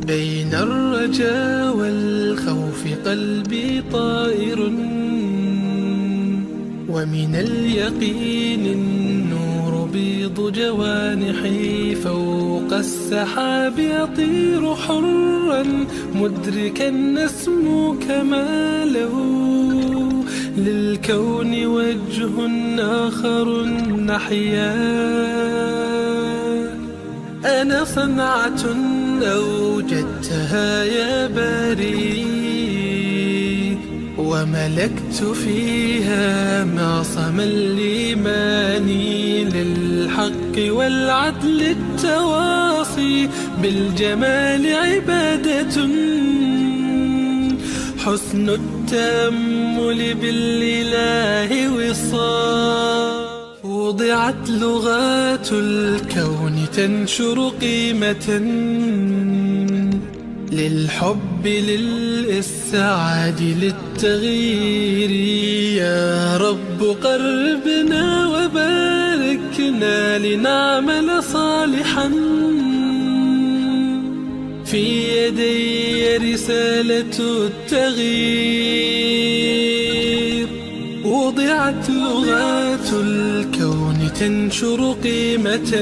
بين الرجا والخوف قلبي طائر، ومن اليقين النور بيض جوانحي، فوق السحاب يطير حرا مدركا نسمو كماله، للكون وجه آخر نحيا. أنا صنعة أوجدتها يا باري، وملكت فيها معصم الإيمان، للحق والعدل التواصي، بالجمال عبادة، حسن التأمل بالإله وصال. وضعت لغات الكون تنشر قيمة للحب للإسعاد للتغيير. يا رب قربنا وباركنا لنعمل صالحا، في يدي رسالة التغيير. وضعت لغات الكون تنشر قيمة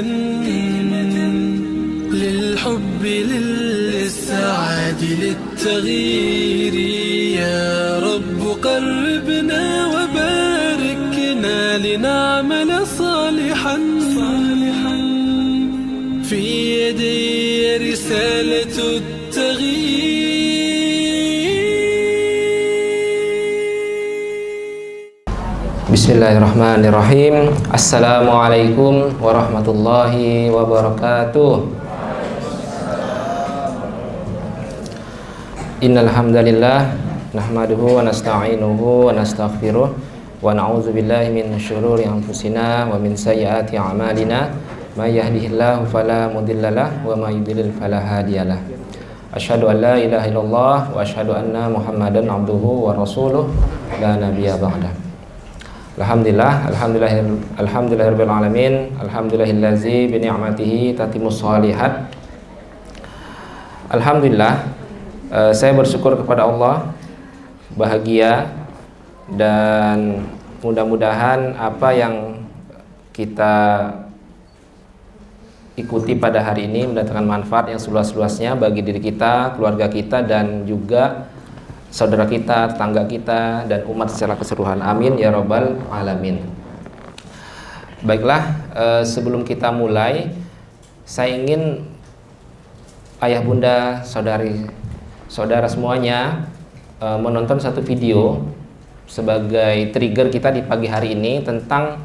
للحب للإسعاد للتغيير. يا رب قربنا وباركنا لنعمل صالحا، في يدي رسالة التغيير. Bismillahirrahmanirrahim. Assalamualaikum warahmatullahi wabarakatuh. Innal hamdalillah nahmaduhu wa nasta'inuhu wa nastaghfiruh wa na'udzu billahi min syururi anfusina wa min sayyiati a'malina. May yahdihillahu fala mudhillalah wa may yudlil fala hadiyalah. Asyhadu an la ilaha illallah wa asyhadu anna Muhammadan abduhu wa rasuluh la nabiyya ba'da. Alhamdulillahirabbil alamin. Alhamdulillahillazi bi ni'matihi tatimmus shalihat. Alhamdulillah, saya bersyukur kepada Allah, bahagia, dan mudah-mudahan apa yang kita ikuti pada hari ini mendatangkan manfaat yang seluas-luasnya bagi diri kita, keluarga kita, dan juga saudara kita, tetangga kita, dan umat secara keseluruhan. Amin ya rabbal alamin. Baiklah, sebelum kita mulai, saya ingin ayah bunda, saudara semuanya menonton satu video sebagai trigger kita di pagi hari ini tentang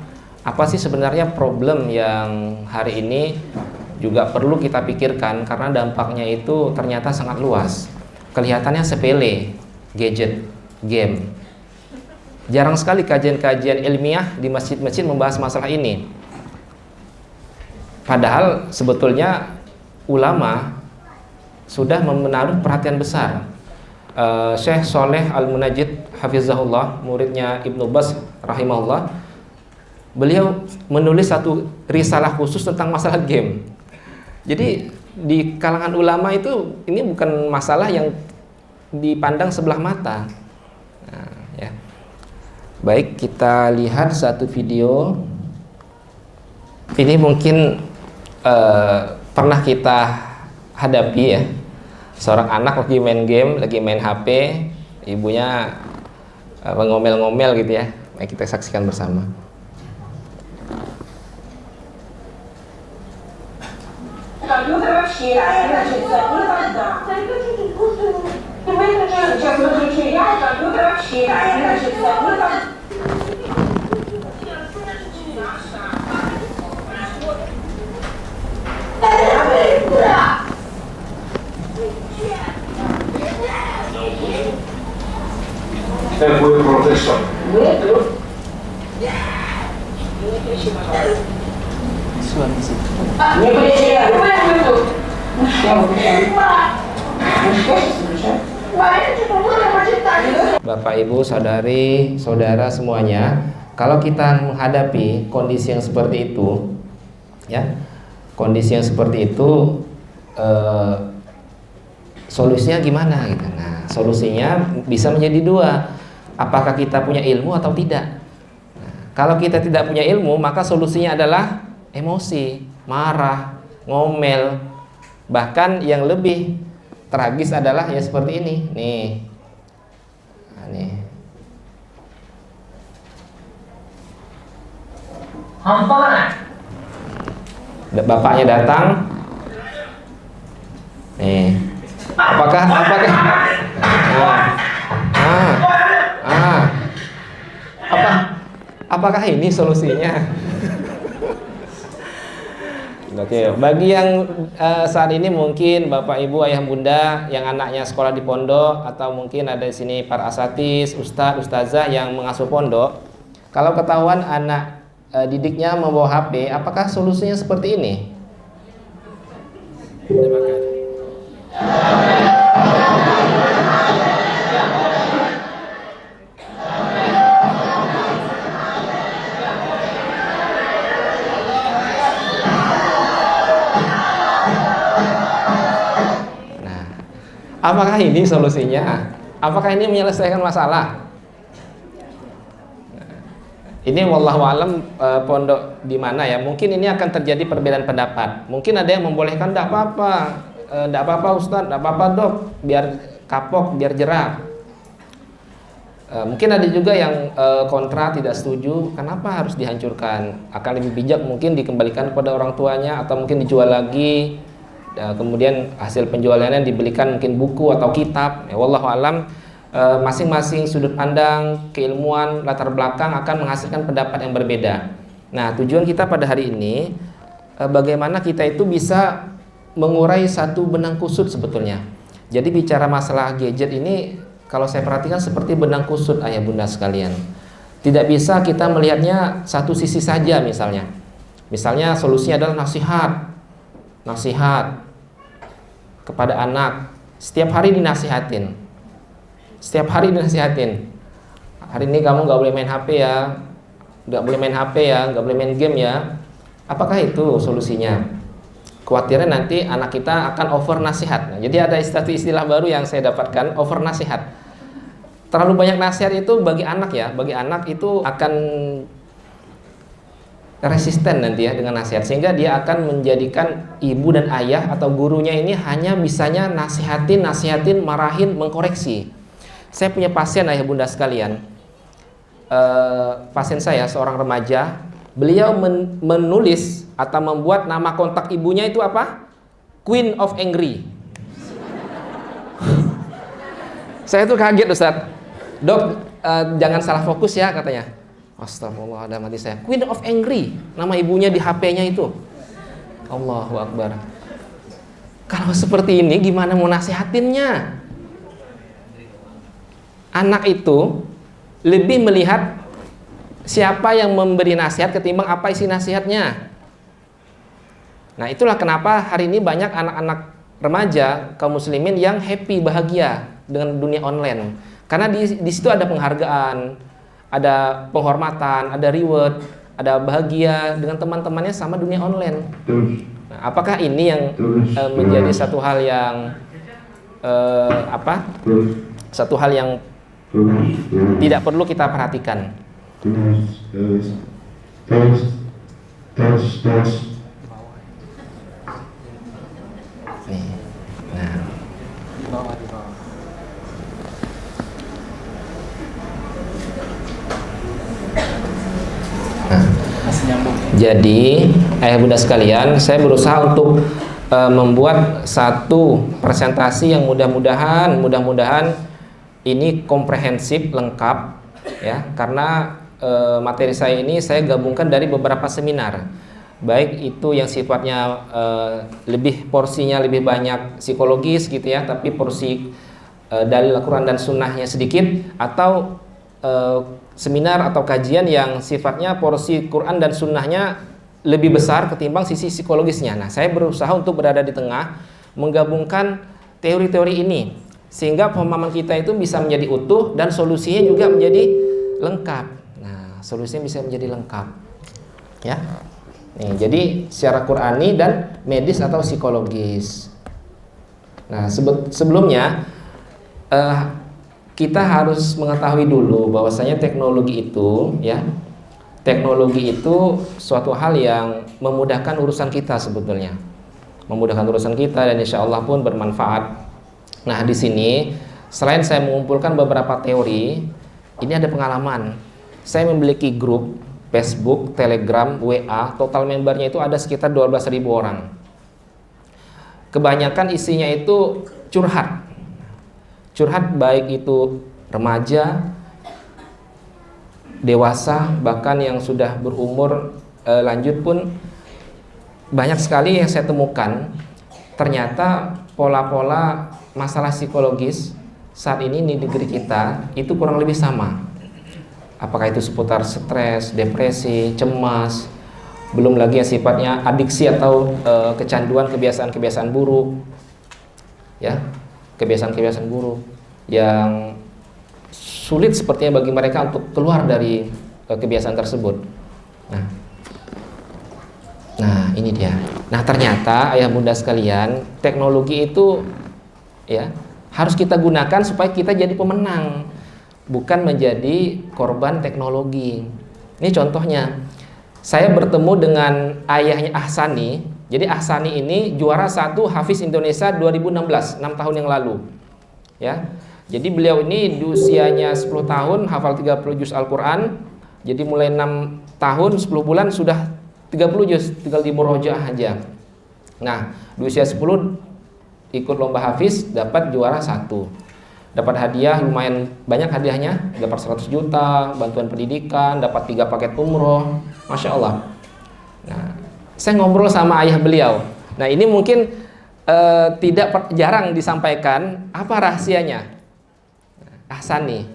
apa sih sebenarnya problem yang hari ini juga perlu kita pikirkan, karena dampaknya itu ternyata sangat luas. Kelihatannya sepele, gadget, game. Jarang sekali kajian-kajian ilmiah di masjid-masjid membahas masalah ini. Padahal sebetulnya ulama sudah menaruh perhatian besar. Syekh Sholeh Al-Munajjid hafizahullah, muridnya Ibnu Baz rahimahullah, beliau menulis satu risalah khusus tentang masalah game. Jadi di kalangan ulama itu ini bukan masalah yang dipandang sebelah mata. Nah, ya. Baik, kita lihat satu video. Ini mungkin pernah kita hadapi ya. Seorang anak lagi main game, lagi main HP, ibunya ngomel-ngomel gitu ya. Mari kita saksikan bersama. Fue profesor. Bapak, Ibu, saudari, saudara semuanya, kalau kita menghadapi kondisi yang seperti itu, ya, kondisi yang seperti itu, solusinya gimana gitu. Nah, solusinya bisa menjadi dua. Apakah kita punya ilmu atau tidak? Nah, kalau kita tidak punya ilmu, maka solusinya adalah emosi, marah, ngomel. Bahkan yang lebih tragis adalah ya seperti ini. Nih. Nah, nih. Bapaknya datang. Nih. Apakah apakah ini solusinya? Oke, bagi yang saat ini mungkin Bapak Ibu Ayah Bunda yang anaknya sekolah di pondok, atau mungkin ada di sini para asatidz, ustadz, ustazah yang mengasuh pondok, kalau ketahuan anak didiknya membawa HP, apakah solusinya seperti ini? Nah, apakah ini solusinya? Apakah ini menyelesaikan masalah? Ini wallahu alam pondok di mana ya? Mungkin ini akan terjadi perbedaan pendapat. Mungkin ada yang membolehkan, tidak apa-apa Ustadz, tidak apa-apa dok, biar kapok, biar jerah. Mungkin ada juga yang kontra, tidak setuju. Kenapa harus dihancurkan? Akan lebih bijak mungkin dikembalikan kepada orang tuanya, atau mungkin dijual lagi. Kemudian hasil penjualannya dibelikan mungkin buku atau kitab. Ya, wallahu alam. Masing-masing sudut pandang, keilmuan, latar belakang akan menghasilkan pendapat yang berbeda. Nah, tujuan kita pada hari ini bagaimana kita itu bisa mengurai satu benang kusut sebetulnya. Jadi bicara masalah gadget ini, kalau saya perhatikan seperti benang kusut ayah bunda sekalian. Tidak bisa kita melihatnya satu sisi saja misalnya. Misalnya solusinya adalah nasihat kepada anak. Setiap hari dinasihatin. Hari ini kamu nggak boleh main HP ya, nggak boleh main game ya. Apakah itu solusinya? Khawatirnya nanti anak kita akan over nasihat. Nah, jadi ada istilah baru yang saya dapatkan, over nasihat. Terlalu banyak nasihat itu bagi anak ya, itu akan resisten nanti ya dengan nasihat, sehingga dia akan menjadikan ibu dan ayah atau gurunya ini hanya bisanya nasihatin, marahin, mengkoreksi. Saya punya pasien ayah bunda sekalian, pasien saya seorang remaja, beliau menulis atau membuat nama kontak ibunya itu apa? Queen of Angry. Saya tuh kaget Ustadz. Dok, jangan salah fokus ya katanya. Astagfirullah, ada mati saya. Queen of Angry, nama ibunya di HP-nya itu. Allahu Akbar. Kalau seperti ini gimana mau nasihatinnya? Anak itu lebih melihat siapa yang memberi nasihat ketimbang apa isi nasihatnya. Nah, itulah kenapa hari ini banyak anak-anak remaja kaum muslimin yang happy, bahagia dengan dunia online. Karena di situ ada penghargaan, ada penghormatan, ada reward, ada bahagia dengan teman-temannya sama dunia online. Nah, apakah ini yang menjadi satu hal yang satu hal yang tidak perlu kita perhatikan? Nih. Nah. Jadi ayah bunda sekalian, saya berusaha untuk membuat satu presentasi yang mudah-mudahan ini komprehensif, lengkap ya, karena materi saya ini saya gabungkan dari beberapa seminar, baik itu yang sifatnya porsinya lebih banyak psikologis gitu ya, tapi porsi dalil Al-Quran dan Sunnahnya sedikit, atau seminar atau kajian yang sifatnya porsi Quran dan Sunnahnya lebih besar ketimbang sisi psikologisnya. Nah, saya berusaha untuk berada di tengah, menggabungkan teori-teori ini, sehingga pemahaman kita itu bisa menjadi utuh dan solusinya juga menjadi lengkap. Nah, solusinya bisa menjadi lengkap, ya. Nih, jadi secara Qur'ani dan medis atau psikologis. Nah, sebelumnya kita harus mengetahui dulu bahwasanya teknologi itu suatu hal yang memudahkan urusan kita sebetulnya, memudahkan urusan kita dan insya Allah pun bermanfaat. Nah, di sini selain saya mengumpulkan beberapa teori, ini ada pengalaman. Saya memiliki grup Facebook, Telegram, WA, total membernya itu ada sekitar 12.000 orang. Kebanyakan isinya itu curhat baik itu remaja, dewasa, bahkan yang sudah berumur lanjut pun banyak sekali yang saya temukan. Ternyata pola-pola masalah psikologis saat ini di negeri kita itu kurang lebih sama. Apakah itu seputar stres, depresi, cemas, belum lagi yang sifatnya adiksi atau kecanduan, kebiasaan-kebiasaan buruk, ya, kebiasaan-kebiasaan buruk yang sulit sepertinya bagi mereka untuk keluar dari kebiasaan tersebut. Nah, ini dia. Nah, ternyata ayah bunda sekalian, teknologi itu ya harus kita gunakan supaya kita jadi pemenang, bukan menjadi korban teknologi. Ini contohnya. Saya bertemu dengan ayahnya Ahsani. Jadi Ahsani ini juara 1 Hafiz Indonesia 2016, 6 tahun yang lalu. Ya. Jadi beliau ini di usianya 10 tahun hafal 30 juz Al-Qur'an. Jadi mulai 6 tahun 10 bulan sudah 30 juz, tinggal di murojaah aja. Nah, di usia 10 ikut lomba Hafiz, dapat juara 1. Dapat hadiah lumayan banyak hadiahnya, dapat 100 juta, bantuan pendidikan, dapat 3 paket umroh, Masya Allah. Nah, saya ngobrol sama ayah beliau. Nah, ini mungkin jarang disampaikan apa rahasianya. Ahsani,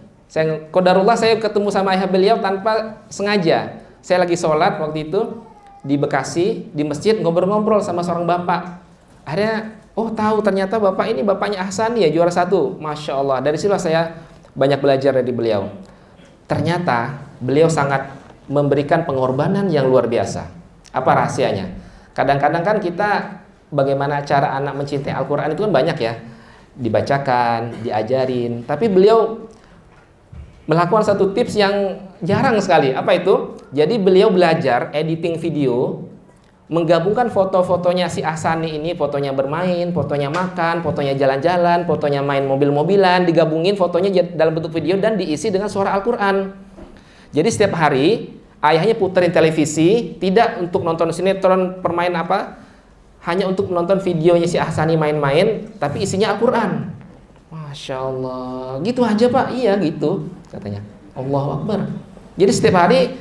qadarullah saya ketemu sama ayah beliau tanpa sengaja. Saya lagi sholat waktu itu di Bekasi, di masjid, ngobrol-ngobrol sama seorang bapak. Akhirnya oh tahu ternyata bapak ini bapaknya Ahsani ya, juara 1. Masya Allah. Dari situ saya banyak belajar dari beliau. Ternyata beliau sangat memberikan pengorbanan yang luar biasa. Apa rahasianya? Kadang-kadang kan kita bagaimana cara anak mencintai Al-Quran itu kan banyak ya, dibacakan, diajarin. Tapi beliau melakukan satu tips yang jarang sekali. Apa itu? Jadi beliau belajar editing video, menggabungkan foto-fotonya si Ahsani ini, fotonya bermain, fotonya makan, fotonya jalan-jalan, fotonya main mobil-mobilan, digabungin fotonya dalam bentuk video dan diisi dengan suara Al-Quran. Jadi setiap hari ayahnya puterin televisi, tidak untuk nonton sinetron, permain apa, hanya untuk menonton videonya si Ahsani main-main, tapi isinya Al-Quran. Masya Allah, gitu aja Pak? Iya gitu, katanya. Allahu Akbar. Jadi setiap hari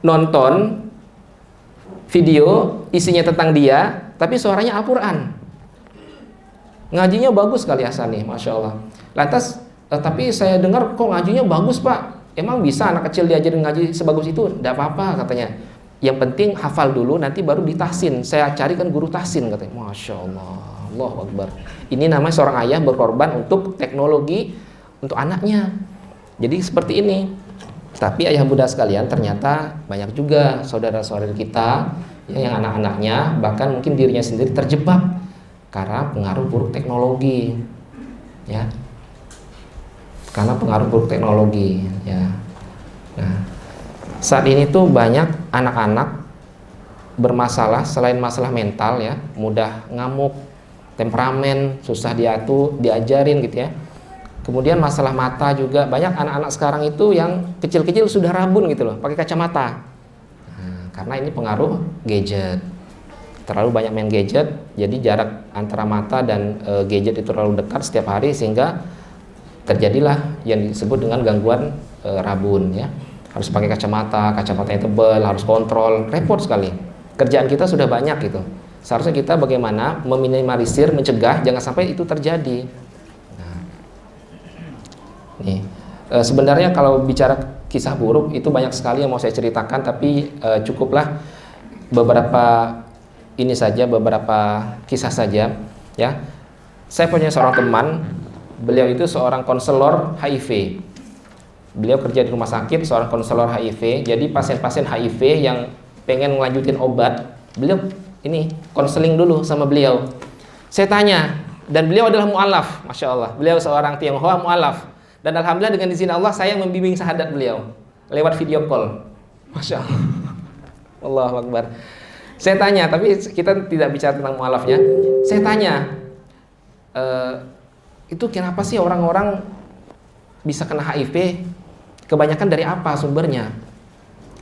nonton video isinya tentang dia, tapi suaranya Al-Quran. Ngajinya bagus sekali Ahsani, Masya Allah. Lantas, tapi saya dengar kok ngajinya bagus Pak. Emang bisa anak kecil diajarin ngaji sebagus itu? Tidak apa-apa katanya. Yang penting hafal dulu, nanti baru ditahsin. Saya carikan guru tahsin katanya. Masya Allah, Allahu Akbar. Ini namanya seorang ayah berkorban untuk teknologi, untuk anaknya. Jadi seperti ini. Tapi ayah bunda sekalian, ternyata banyak juga saudara-saudara kita yang anak-anaknya, bahkan mungkin dirinya sendiri terjebak karena pengaruh buruk teknologi, ya. Karena pengaruh buruk teknologi, ya. Nah, saat ini tuh banyak anak-anak bermasalah selain masalah mental, ya, mudah ngamuk, temperamen, susah diajarin gitu ya. Kemudian masalah mata juga, banyak anak-anak sekarang itu yang kecil-kecil sudah rabun gitu loh, pakai kacamata. Nah, karena ini pengaruh gadget. Terlalu banyak main gadget, jadi jarak antara mata dan gadget itu terlalu dekat setiap hari sehingga terjadilah yang disebut dengan gangguan rabun ya. Harus pakai kacamatanya tebal, harus kontrol, repot sekali. Kerjaan kita sudah banyak gitu. Seharusnya kita bagaimana meminimalisir, mencegah jangan sampai itu terjadi. Nih, sebenarnya kalau bicara kisah buruk itu banyak sekali yang mau saya ceritakan, tapi cukuplah beberapa kisah saja ya. Saya punya seorang teman, beliau itu seorang konselor HIV. Beliau kerja di rumah sakit, seorang konselor HIV. Jadi pasien-pasien HIV yang pengen melanjutin obat, beliau ini konseling dulu sama beliau. Saya tanya, Dan beliau adalah mu'alaf, Masya Allah. Beliau seorang Tionghoa mu'alaf. Dan alhamdulillah dengan izin Allah saya membimbing syahadat beliau lewat video call. Masya Allah. Allahu Akbar. Saya tanya, tapi kita tidak bicara tentang mu'alafnya. Saya tanya, itu kenapa sih orang-orang bisa kena HIV? Kebanyakan dari apa sumbernya?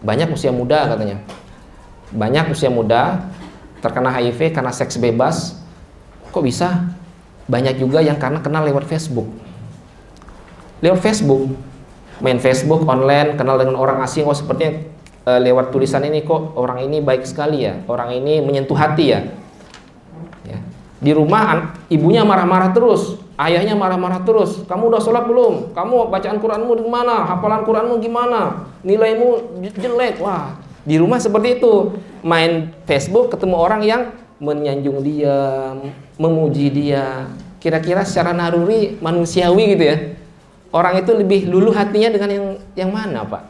Banyak usia muda katanya. Banyak usia muda terkena HIV karena seks bebas. Kok bisa? Banyak juga yang karena kenal lewat Facebook. Lewat Facebook, main Facebook online, kenal dengan orang asing. Oh sepertinya lewat tulisan ini kok orang ini baik sekali ya, orang ini menyentuh hati ya. Di rumah ibunya marah-marah terus, ayahnya marah-marah terus. Kamu udah sholat belum? Kamu bacaan Quranmu gimana? Hafalan Quranmu gimana? Nilaimu jelek. Wah, di rumah seperti itu. Main Facebook ketemu orang yang menyanjung dia, memuji dia. Kira-kira secara naluri manusiawi gitu ya. Orang itu lebih luluh hatinya dengan yang mana, Pak?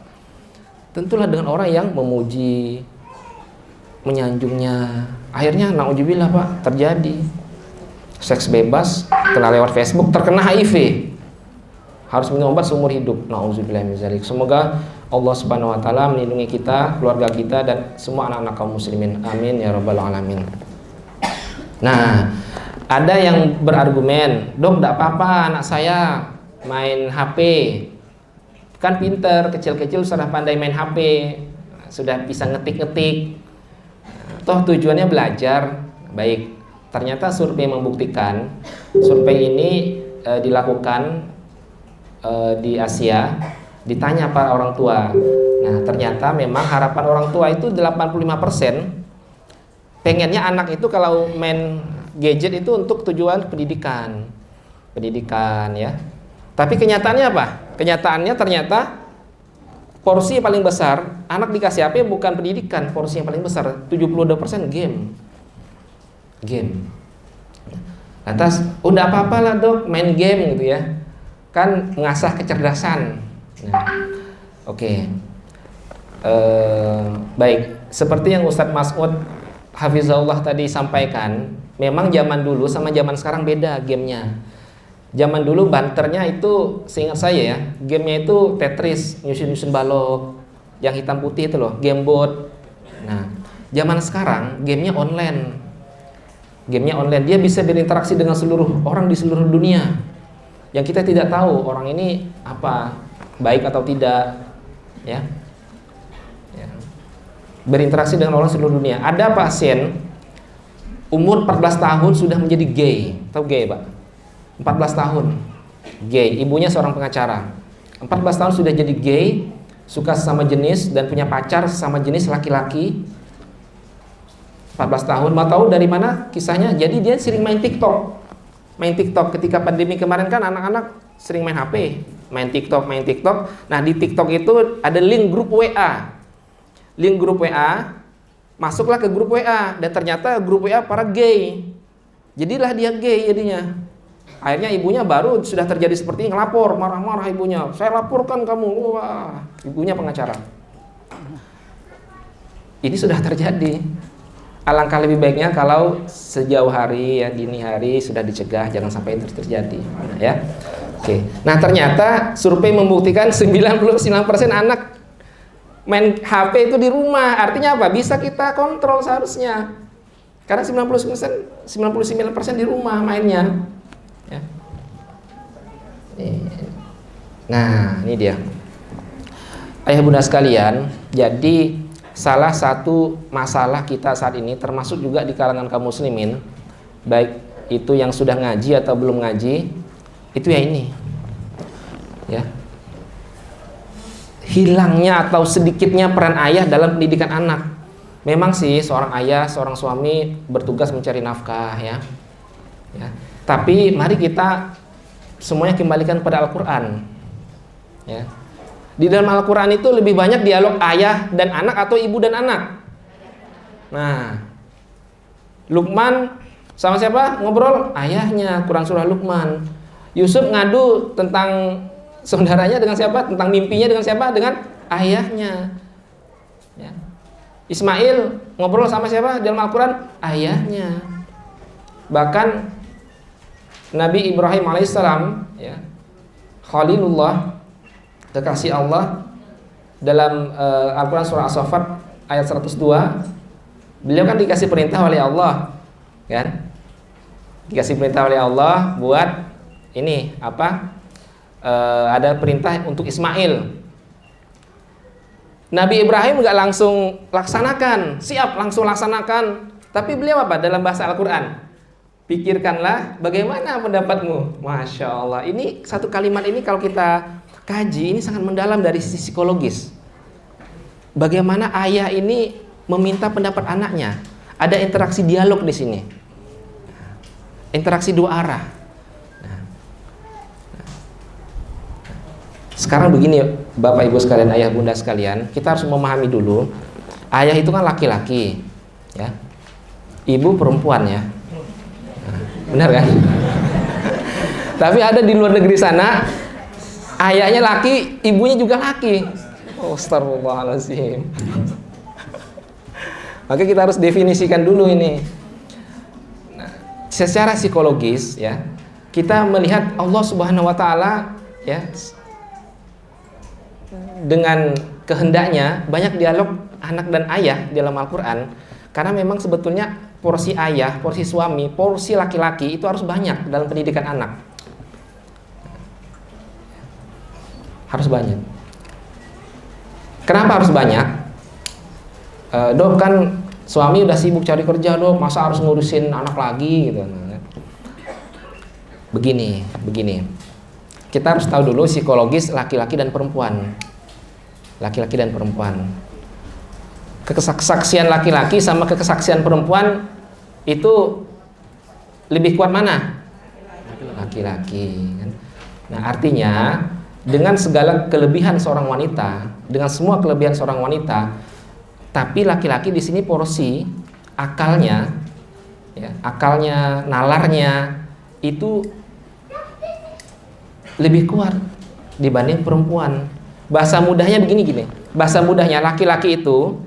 Tentulah dengan orang yang memuji, menyanjungnya. Akhirnya naudzubillah, Pak, terjadi seks bebas, kena lewat Facebook, terkena HIV. Harus minum obat seumur hidup. Naudzubillah min dzalik. Semoga Allah Subhanahu wa taala melindungi kita, keluarga kita dan semua anak-anak kaum muslimin. Amin ya rabbal alamin. Nah, ada yang berargumen, "Dok, enggak apa-apa anak saya main HP. Kan pinter, kecil-kecil sudah pandai main HP, sudah bisa ngetik-ngetik. Toh tujuannya belajar." Baik. Ternyata survei membuktikan, survei ini dilakukan di Asia, ditanya para orang tua. Nah, ternyata memang harapan orang tua itu 85% pengennya anak itu kalau main gadget itu untuk tujuan pendidikan. Pendidikan ya. Tapi kenyataannya apa? Kenyataannya ternyata porsi yang paling besar anak dikasih HP bukan pendidikan, porsi yang paling besar 72% game. Lantas udah apa-apa lah dok main game gitu ya, kan mengasah kecerdasan. Nah, oke. Baik, seperti yang Ustadz Mas'ud Hafizahullah tadi sampaikan, memang zaman dulu sama zaman sekarang beda gamenya. Zaman dulu banternya itu, seingat saya ya, gamenya itu Tetris, nyusun-nyusun balok, yang hitam putih itu loh, gamebot. Nah, zaman sekarang gamenya online. Gamenya online, dia bisa berinteraksi dengan seluruh orang di seluruh dunia. Yang kita tidak tahu orang ini apa, baik atau tidak, ya. Berinteraksi dengan orang seluruh dunia. Ada pasien umur 14 tahun sudah menjadi gay. Tahu gay, Pak? 14 tahun gay, ibunya seorang pengacara. 14 tahun sudah jadi gay, suka sesama jenis dan punya pacar sesama jenis laki-laki. 14 tahun, mau tahu dari mana kisahnya? Jadi dia sering main TikTok. Main TikTok ketika pandemi kemarin kan anak-anak sering main HP, main TikTok. Nah, di TikTok itu ada link grup WA. Link grup WA, masuklah ke grup WA dan ternyata grup WA para gay. Jadilah dia gay jadinya. Akhirnya ibunya baru sudah terjadi seperti ini, ngelapor, marah-marah ibunya. "Saya laporkan kamu." Wah, ibunya pengacara. Ini sudah terjadi. Alangkah lebih baiknya kalau sejauh hari ya, dini hari sudah dicegah, jangan sampai itu terjadi ya. Oke. Nah, ternyata survei membuktikan 99% anak main HP itu di rumah. Artinya apa? Bisa kita kontrol seharusnya. Karena 99% di rumah mainnya. Ya. Nah, ini dia. Ayah bunda sekalian, jadi salah satu masalah kita saat ini termasuk juga di kalangan kaum muslimin, baik itu yang sudah ngaji atau belum ngaji, itu ya ini. Ya. Hilangnya atau sedikitnya peran ayah dalam pendidikan anak. Memang sih seorang ayah, seorang suami bertugas mencari nafkah ya. Ya. Tapi mari kita semuanya kembalikan pada Al-Qur'an. Ya. Di dalam Al-Quran itu lebih banyak dialog ayah dan anak atau ibu dan anak. Nah, Luqman sama siapa? Ngobrol ayahnya, Quran surah Luqman. Yusuf ngadu tentang saudaranya dengan siapa? Tentang mimpinya dengan siapa? Dengan ayahnya. Ya. Ismail ngobrol sama siapa dalam Al-Quran? Ayahnya. Bahkan Nabi Ibrahim alaihissalam, ya, Khalilullah, kekasih Allah, dalam Al-Quran surah As-Saffat ayat 102, beliau kan dikasih perintah oleh Allah, kan? Dikasih perintah oleh Allah buat ini apa? Ada perintah untuk Ismail. Nabi Ibrahim nggak langsung laksanakan, siap langsung laksanakan. Tapi beliau apa? Dalam bahasa Al-Quran, pikirkanlah bagaimana pendapatmu. Masya Allah, ini satu kalimat ini kalau kita kaji, ini sangat mendalam dari sisi psikologis. Bagaimana ayah ini meminta pendapat anaknya. Ada interaksi dialog di sini. Interaksi dua arah. Sekarang begini Bapak Ibu sekalian, ayah bunda sekalian, kita harus memahami dulu, ayah itu kan laki-laki, ya, ibu perempuan, ya, benar kan? Tapi ada di luar negeri sana, ayahnya laki, ibunya juga laki. Oh, astagfirullahaladzim. Maka kita harus definisikan dulu ini. Nah, secara psikologis, ya, kita melihat Allah Subhanahu Wa Taala, ya, dengan kehendaknya banyak dialog anak dan ayah dalam Al-Quran, karena memang sebetulnya porsi ayah, porsi suami, porsi laki-laki itu harus banyak dalam pendidikan anak. Harus banyak. Kenapa harus banyak? Dok, kan suami udah sibuk cari kerja, dok, masa harus ngurusin anak lagi gitu. Begini. Kita harus tahu dulu psikologis laki-laki dan perempuan. Laki-laki dan perempuan. Kesaksian laki-laki sama kesaksian perempuan itu lebih kuat mana? Laki-laki. Nah, artinya dengan segala kelebihan seorang wanita, dengan semua kelebihan seorang wanita, tapi laki-laki di sini porsi akalnya, ya, akalnya, nalarnya itu lebih kuat dibanding perempuan. Bahasa mudahnya begini. Bahasa mudahnya, laki-laki itu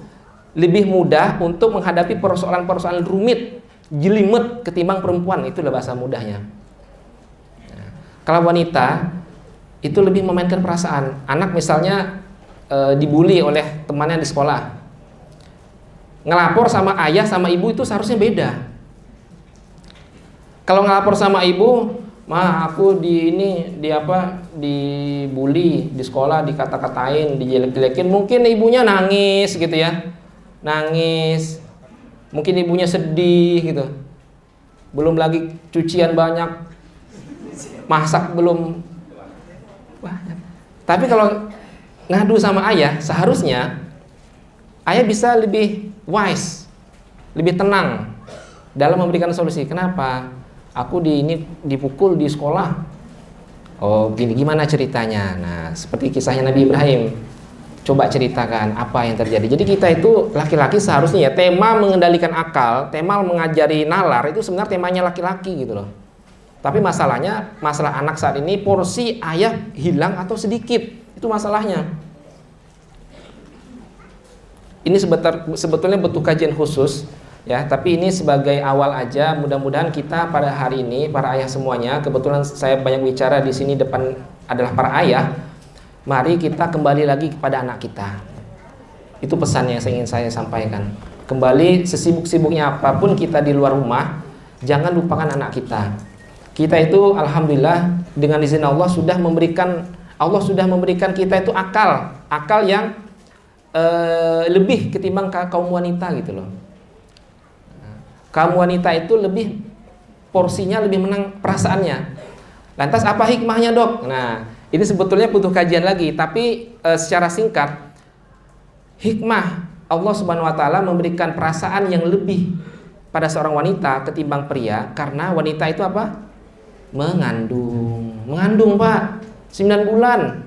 lebih mudah untuk menghadapi persoalan-persoalan rumit, jelimet ketimbang perempuan. Itulah bahasa mudahnya. Nah, kalau wanita itu lebih memainkan perasaan. Anak misalnya dibully oleh temannya di sekolah, ngelapor sama ayah sama ibu itu seharusnya beda. Kalau ngelapor sama ibu, "Ma, aku dibully di sekolah, dikata-katain, dijelek-jelekin." Mungkin ibunya nangis gitu ya. Nangis. Mungkin ibunya sedih gitu. Belum lagi cucian banyak. Masak belum banyak. Tapi kalau ngadu sama ayah, seharusnya ayah bisa lebih wise, lebih tenang dalam memberikan solusi. Kenapa? Aku dipukul di sekolah. Oh, gimana ceritanya? Nah, seperti kisahnya Nabi Ibrahim. Coba ceritakan apa yang terjadi. Jadi kita itu laki-laki seharusnya, ya, tema mengendalikan akal, tema mengajari nalar itu sebenarnya temanya laki-laki gitu loh. Tapi masalahnya, masalah anak saat ini porsi ayah hilang atau sedikit. Itu masalahnya. Ini sebetulnya butuh kajian khusus, ya, tapi ini sebagai awal aja. Mudah-mudahan kita pada hari ini, para ayah semuanya, kebetulan saya banyak bicara di sini, depan adalah para ayah. Mari kita kembali lagi kepada anak kita. Itu pesan yang ingin saya sampaikan. Kembali, sesibuk-sibuknya apapun kita di luar rumah, jangan lupakan anak kita. Kita itu alhamdulillah dengan izin Allah sudah memberikan kita itu akal yang lebih ketimbang kaum wanita gitu loh. Kaum wanita itu lebih porsinya lebih menang perasaannya. Lantas apa hikmahnya, Dok? Nah, ini sebetulnya butuh kajian lagi, tapi secara singkat, hikmah Allah Subhanahu wa taala memberikan perasaan yang lebih pada seorang wanita ketimbang pria, karena wanita itu apa? Mengandung, Pak. 9 bulan.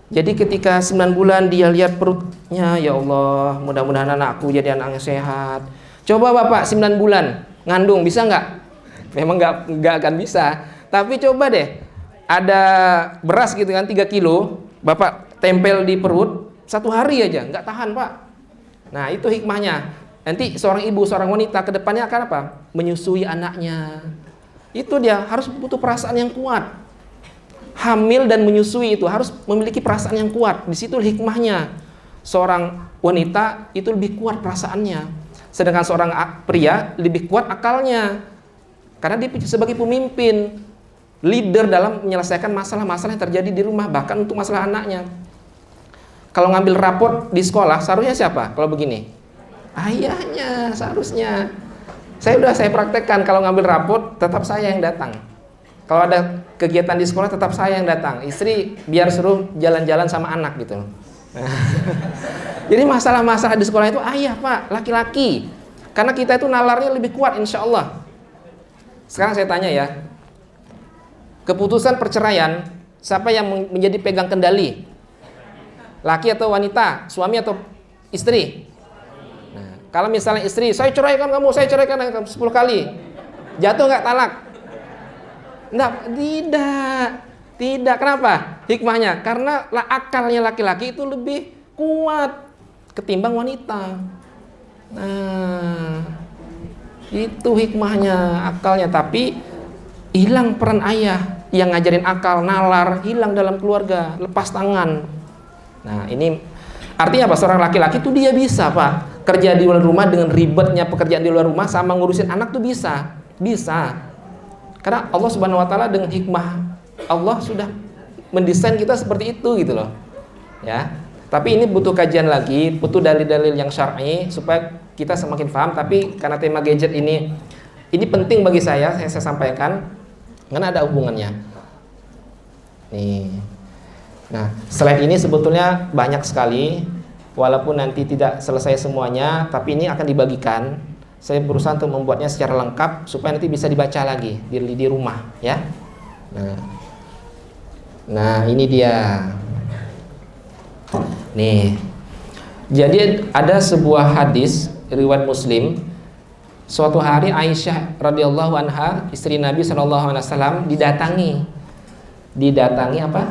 Jadi ketika 9 bulan dia lihat perutnya, ya Allah, mudah-mudahan anakku jadi anak yang sehat. Coba Bapak 9 bulan ngandung, bisa nggak? Memang nggak akan bisa. Tapi coba deh, ada beras gitu kan 3 kilo, Bapak tempel di perut 1 hari aja, nggak tahan, Pak. Nah, itu hikmahnya. Nanti seorang ibu, seorang wanita ke depannya akan apa? Menyusui anaknya. Itu dia harus butuh perasaan yang kuat. Hamil dan menyusui itu harus memiliki perasaan yang kuat. Di situ hikmahnya. Seorang wanita itu lebih kuat perasaannya, sedangkan seorang pria lebih kuat akalnya. Karena dia sebagai pemimpin, leader dalam menyelesaikan masalah-masalah yang terjadi di rumah, bahkan untuk masalah anaknya. Kalau ngambil raport di sekolah, seharusnya siapa? Kalau begini, ayahnya seharusnya. Saya praktekkan, kalau ngambil raport tetap saya yang datang. Kalau ada kegiatan di sekolah tetap saya yang datang. Istri biar suruh jalan-jalan sama anak gitu. Jadi masalah-masalah di sekolah itu ayah pak, laki-laki. Karena kita itu nalarnya lebih kuat insya Allah. Sekarang saya tanya ya, keputusan perceraian siapa yang menjadi pegang kendali? Laki atau wanita? Suami atau istri? Nah, kalau misalnya istri, saya ceraikan kamu 10 kali, jatuh nggak talak? Nggak, tidak. Kenapa? Hikmahnya, karena akalnya laki-laki itu lebih kuat ketimbang wanita. Nah, itu hikmahnya, akalnya. Tapi hilang peran ayah yang ngajarin akal, nalar, hilang dalam keluarga, lepas tangan. Nah, ini artinya apa? Seorang laki-laki tuh dia bisa pak kerja di luar rumah dengan ribetnya pekerjaan di luar rumah sama ngurusin anak tuh bisa. Karena Allah Subhanahu Wa Taala dengan hikmah Allah sudah mendesain kita seperti itu gitu loh. Ya. Tapi ini butuh kajian lagi, butuh dalil-dalil yang syar'i supaya kita semakin paham. Tapi karena tema gadget ini penting bagi saya sampaikan karena ada hubungannya. Nih. Nah, slide ini sebetulnya banyak sekali, walaupun nanti tidak selesai semuanya, tapi ini akan dibagikan. Saya berusaha untuk membuatnya secara lengkap supaya nanti bisa dibaca lagi di rumah, ya. Nah, ini dia. Nih. Jadi ada sebuah hadis riwayat Muslim. Suatu hari Aisyah radhiyallahu anha, istri Nabi sallallahu alaihi wasallam didatangi apa?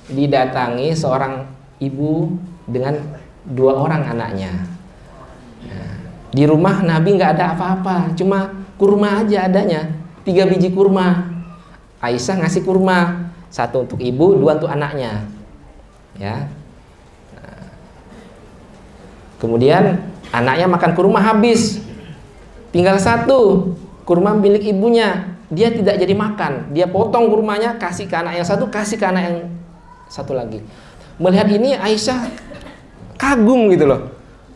Didatangi seorang ibu dengan 2 orang anaknya. Nah, di rumah Nabi nggak ada apa-apa, cuma kurma aja adanya, 3 biji kurma. Aisyah ngasih kurma, 1 untuk ibu, 2 untuk anaknya. Ya. Nah, kemudian anaknya makan kurma habis, tinggal 1 kurma milik ibunya. Dia tidak jadi makan, dia potong kurmanya, kasih ke anak yang 1, kasih ke anak yang 1 lagi. Melihat ini Aisyah kagum gitu loh,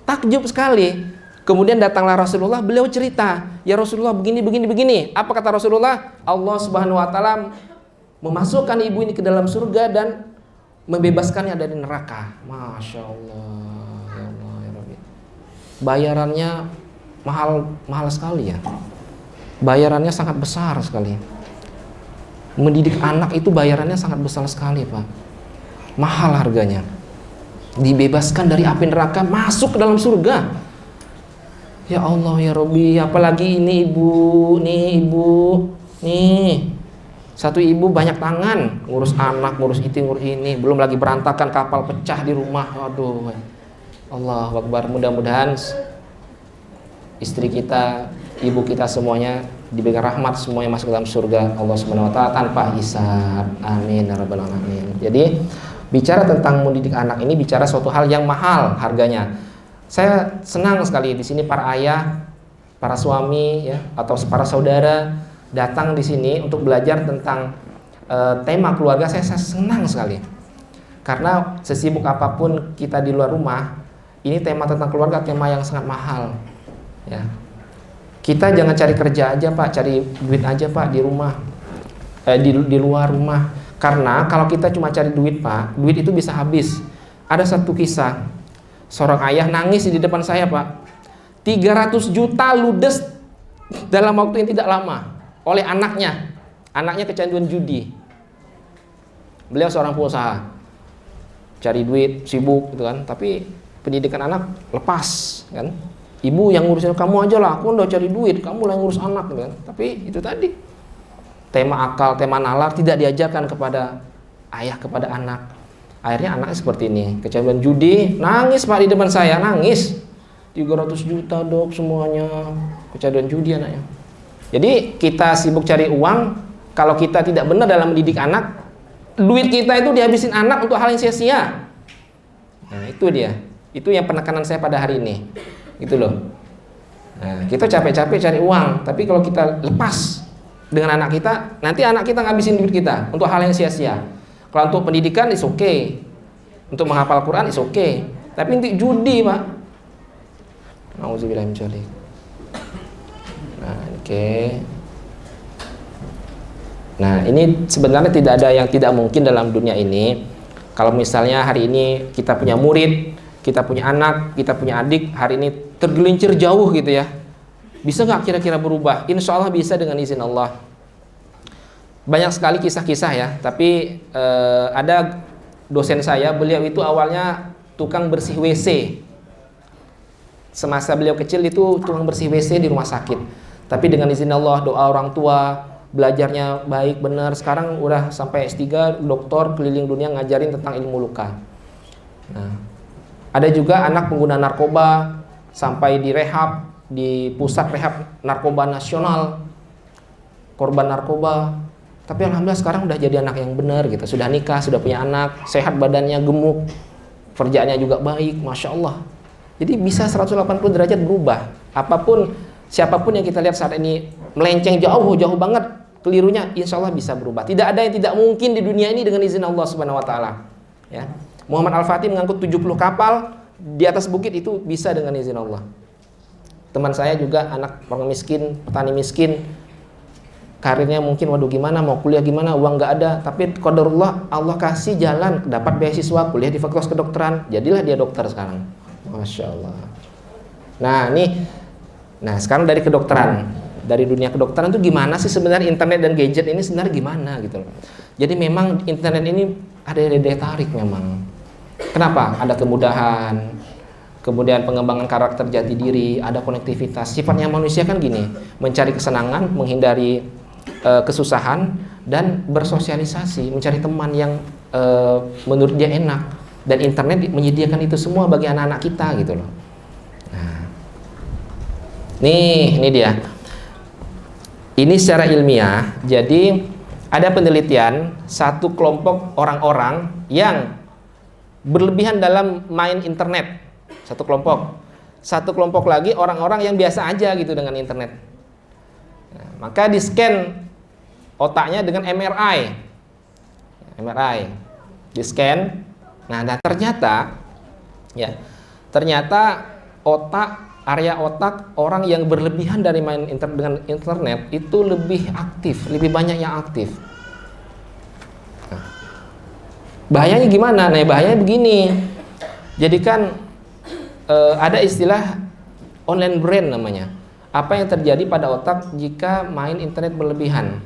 takjub sekali. Kemudian datanglah Rasulullah, beliau cerita, ya Rasulullah begini. Apa kata Rasulullah? Allah Subhanahu Wa Taala memasukkan ibu ini ke dalam surga dan membebaskannya dari neraka. Masya Allah, ya Allah, ya Rabbi. Bayarannya mahal sekali ya. Bayarannya sangat besar sekali. Mendidik anak itu bayarannya sangat besar sekali pak. Mahal harganya. Dibebaskan dari api neraka, masuk ke dalam surga. Ya Allah ya Rabbi, apalagi ini ibu. Nih, 1 ibu banyak tangan, ngurus anak, ngurus itu, ngurus ini, belum lagi berantakan, kapal pecah di rumah. Aduh, Allahu Akbar. Mudah-mudahan istri kita, ibu kita semuanya diberikan rahmat, semuanya masuk ke dalam surga Allah Subhanahu Wa Taala tanpa hisab. Amin ya rabbal alamin. Jadi bicara tentang mendidik anak ini bicara suatu hal yang mahal harganya. Saya senang sekali di sini para ayah, para suami ya atau para saudara datang di sini untuk belajar tentang tema keluarga. Saya senang sekali. Karena sesibuk apapun kita di luar rumah, ini tema tentang keluarga tema yang sangat mahal. Ya. Kita jangan cari kerja aja pak, cari duit aja pak di rumah, di luar rumah. Karena kalau kita cuma cari duit pak, duit itu bisa habis. Ada satu kisah, seorang ayah nangis di depan saya pak, 300 juta ludes dalam waktu yang tidak lama oleh anaknya. Anaknya kecanduan judi. Beliau seorang pengusaha, cari duit, sibuk gitu kan. Tapi pendidikan anak lepas kan. Ibu yang ngurusin, kamu aja lah, aku udah cari duit, kamu lah yang ngurus anak gitu kan. Tapi itu tadi tema akal, tema nalar tidak diajarkan kepada ayah, kepada anak. Akhirnya anaknya seperti ini, kecanduan judi, nangis pak di depan saya, nangis. 300 juta dok semuanya, kecanduan judi anaknya. Jadi kita sibuk cari uang, kalau kita tidak benar dalam mendidik anak, duit kita itu dihabisin anak untuk hal yang sia-sia. Nah itu dia, itu yang penekanan saya pada hari ini, gitu loh. Nah kita capek-capek cari uang, tapi kalau kita lepas dengan anak kita, nanti anak kita ngabisin duit kita untuk hal yang sia-sia. Kalau untuk pendidikan is okay, untuk menghafal Quran is okay, tapi untuk judi Pak, nauzubillah min dzalik. Nah, oke. Nah, ini sebenarnya tidak ada yang tidak mungkin dalam dunia ini. Kalau misalnya hari ini kita punya murid, kita punya anak, kita punya adik, hari ini tergelincir jauh gitu ya. Bisa nggak kira-kira berubah? Insya Allah bisa dengan izin Allah. Banyak sekali kisah-kisah ya, tapi ada dosen saya, beliau itu awalnya tukang bersih WC. Semasa beliau kecil itu tukang bersih WC di rumah sakit. Tapi dengan izin Allah, doa orang tua, belajarnya baik benar, sekarang udah sampai S3, doktor keliling dunia ngajarin tentang ilmu luka. Nah, ada juga anak pengguna narkoba sampai di rehab, di pusat rehab narkoba nasional, korban narkoba. Tapi alhamdulillah sekarang udah jadi anak yang benar gitu, sudah nikah, sudah punya anak, sehat badannya, gemuk, kerjaannya juga baik, masya Allah. Jadi bisa 180 derajat berubah. Siapapun yang kita lihat saat ini melenceng jauh banget kelirunya, insya Allah bisa berubah. Tidak ada yang tidak mungkin di dunia ini dengan izin Allah Subhanahu Wa Taala. Ya. Muhammad Al-Fatih mengangkut 70 kapal di atas bukit itu bisa dengan izin Allah. Teman saya juga anak orang miskin, petani miskin, karirnya mungkin waduh gimana, mau kuliah gimana, uang nggak ada, tapi qadarullah Allah kasih jalan, dapat beasiswa kuliah di fakultas kedokteran, jadilah dia dokter sekarang. Masya Allah. Nah sekarang dari kedokteran, dari dunia kedokteran itu gimana sih sebenarnya internet dan gadget ini sebenarnya gimana gitu loh. Jadi memang internet ini ada daya tarik memang. Kenapa? Ada kemudahan, kemudian pengembangan karakter jati diri, ada konektivitas. Sifatnya manusia kan gini, mencari kesenangan, menghindari kesusahan, dan bersosialisasi, mencari teman yang menurut dia enak. Dan internet menyediakan itu semua bagi anak-anak kita gitu loh. Ini dia. Ini secara ilmiah. Jadi ada penelitian satu kelompok orang-orang yang berlebihan dalam main internet. Satu kelompok lagi orang-orang yang biasa aja gitu dengan internet. Nah, maka di scan otaknya dengan MRI. Di scan. Nah, ternyata area otak orang yang berlebihan dari main dengan internet itu lebih aktif, lebih banyak yang aktif. Nah, bahayanya gimana? Nah, bahayanya begini. Jadi kan ada istilah online brain namanya. Apa yang terjadi pada otak jika main internet berlebihan?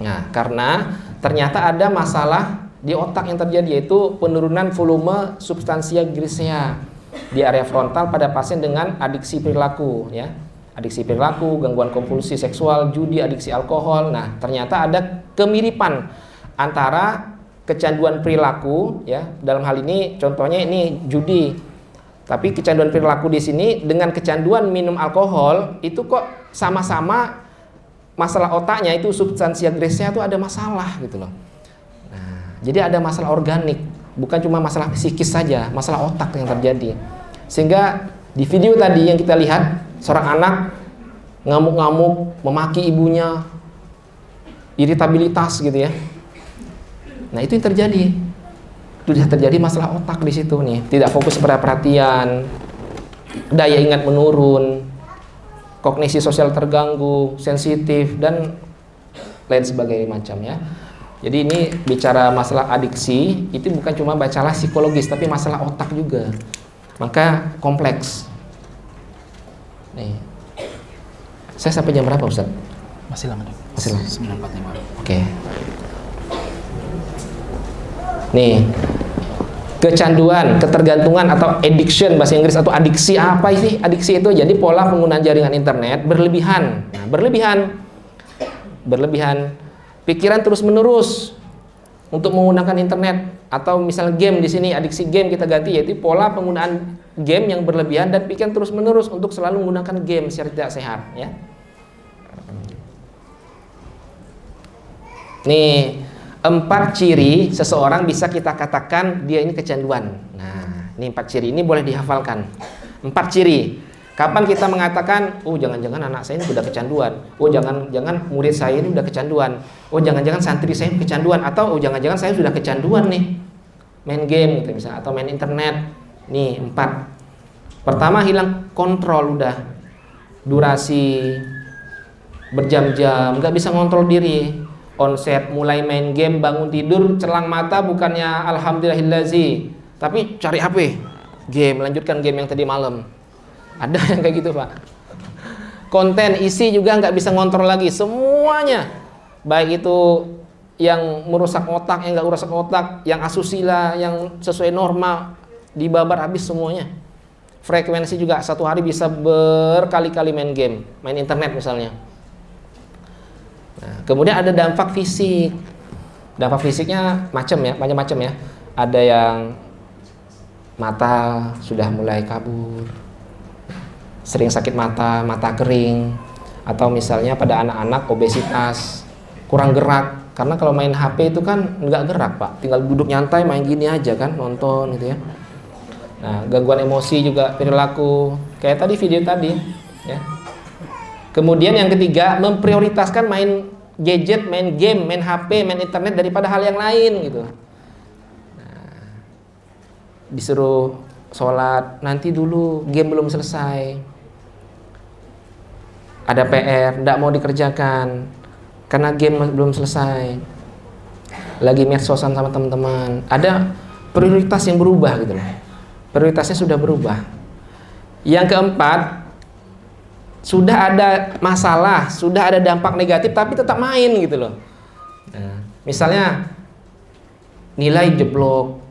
Nah, karena ternyata ada masalah di otak yang terjadi, yaitu penurunan volume substansia grisea di area frontal pada pasien dengan adiksi perilaku, ya. Adiksi perilaku, gangguan kompulsi seksual, judi, adiksi alkohol. Nah, ternyata ada kemiripan antara kecanduan perilaku, ya. Dalam hal ini contohnya ini judi. Tapi kecanduan perilaku di sini dengan kecanduan minum alkohol itu kok sama-sama masalah otaknya itu substansia grisea itu ada masalah gitu loh. Nah, jadi ada masalah organik. Bukan cuma masalah psikis saja, masalah otak yang terjadi. Sehingga di video tadi yang kita lihat, seorang anak ngamuk-ngamuk, memaki ibunya, iritabilitas gitu ya. Nah, itu yang terjadi. Sudah terjadi masalah otak di situ nih. Tidak fokus pada perhatian, daya ingat menurun, kognisi sosial terganggu, sensitif, dan lain sebagainya macam ya. Jadi ini bicara masalah adiksi, itu bukan cuma masalah psikologis, tapi masalah otak juga. Maka kompleks. Nih. Saya sampai jam berapa, Ustaz? Masih lama deh. Masih lama. 9.45. Oke. Nih. Kecanduan, ketergantungan atau addiction bahasa Inggris, atau adiksi. Apa sih adiksi itu? Jadi pola penggunaan jaringan internet berlebihan. Nah, berlebihan. Pikiran terus-menerus untuk menggunakan internet, atau misalnya game di sini, adiksi game kita ganti, yaitu pola penggunaan game yang berlebihan dan pikiran terus-menerus untuk selalu menggunakan game secara tidak sehat ya. Nih, 4 ciri seseorang bisa kita katakan dia ini kecanduan. Nah, ini 4 ciri ini boleh dihafalkan. 4 ciri. Kapan kita mengatakan, oh jangan-jangan anak saya ini sudah kecanduan. Oh jangan-jangan murid saya ini sudah kecanduan. Oh jangan-jangan santri saya ini kecanduan. Atau oh jangan-jangan saya sudah kecanduan nih, main game gitu misalnya, atau main internet. Nih 4. Pertama, hilang kontrol udah. Durasi berjam-jam, nggak bisa ngontrol diri. Onset, mulai main game, bangun tidur, celang mata bukannya alhamdulillahillazi, tapi cari HP, game, lanjutkan game yang tadi malam. Ada yang kayak gitu Pak. Konten, isi juga nggak bisa ngontrol lagi, semuanya. Baik itu yang merusak otak, yang nggak merusak otak, yang asusila, yang sesuai norma, dibabar habis semuanya. Frekuensi juga, satu hari bisa berkali-kali main game, main internet misalnya. Nah, kemudian ada dampak fisik. Dampak fisiknya macam-macam ya. Ada yang mata sudah mulai kabur, sering sakit mata, mata kering, atau misalnya pada anak-anak obesitas, kurang gerak. Karena kalau main HP itu kan nggak gerak Pak, tinggal duduk nyantai main gini aja kan, nonton gitu ya. Nah, gangguan emosi juga, perilaku kayak tadi video tadi ya. Kemudian yang ketiga, memprioritaskan main gadget, main game, main HP, main internet daripada hal yang lain gitu. Nah, disuruh sholat, nanti dulu, game belum selesai. Ada PR, tidak mau dikerjakan karena game belum selesai. Lagi medsosan sama teman-teman. Ada prioritas yang berubah gitu loh. Prioritasnya sudah berubah. Yang keempat, sudah ada masalah, sudah ada dampak negatif tapi tetap main gitu loh. Nah, misalnya nilai jeblok,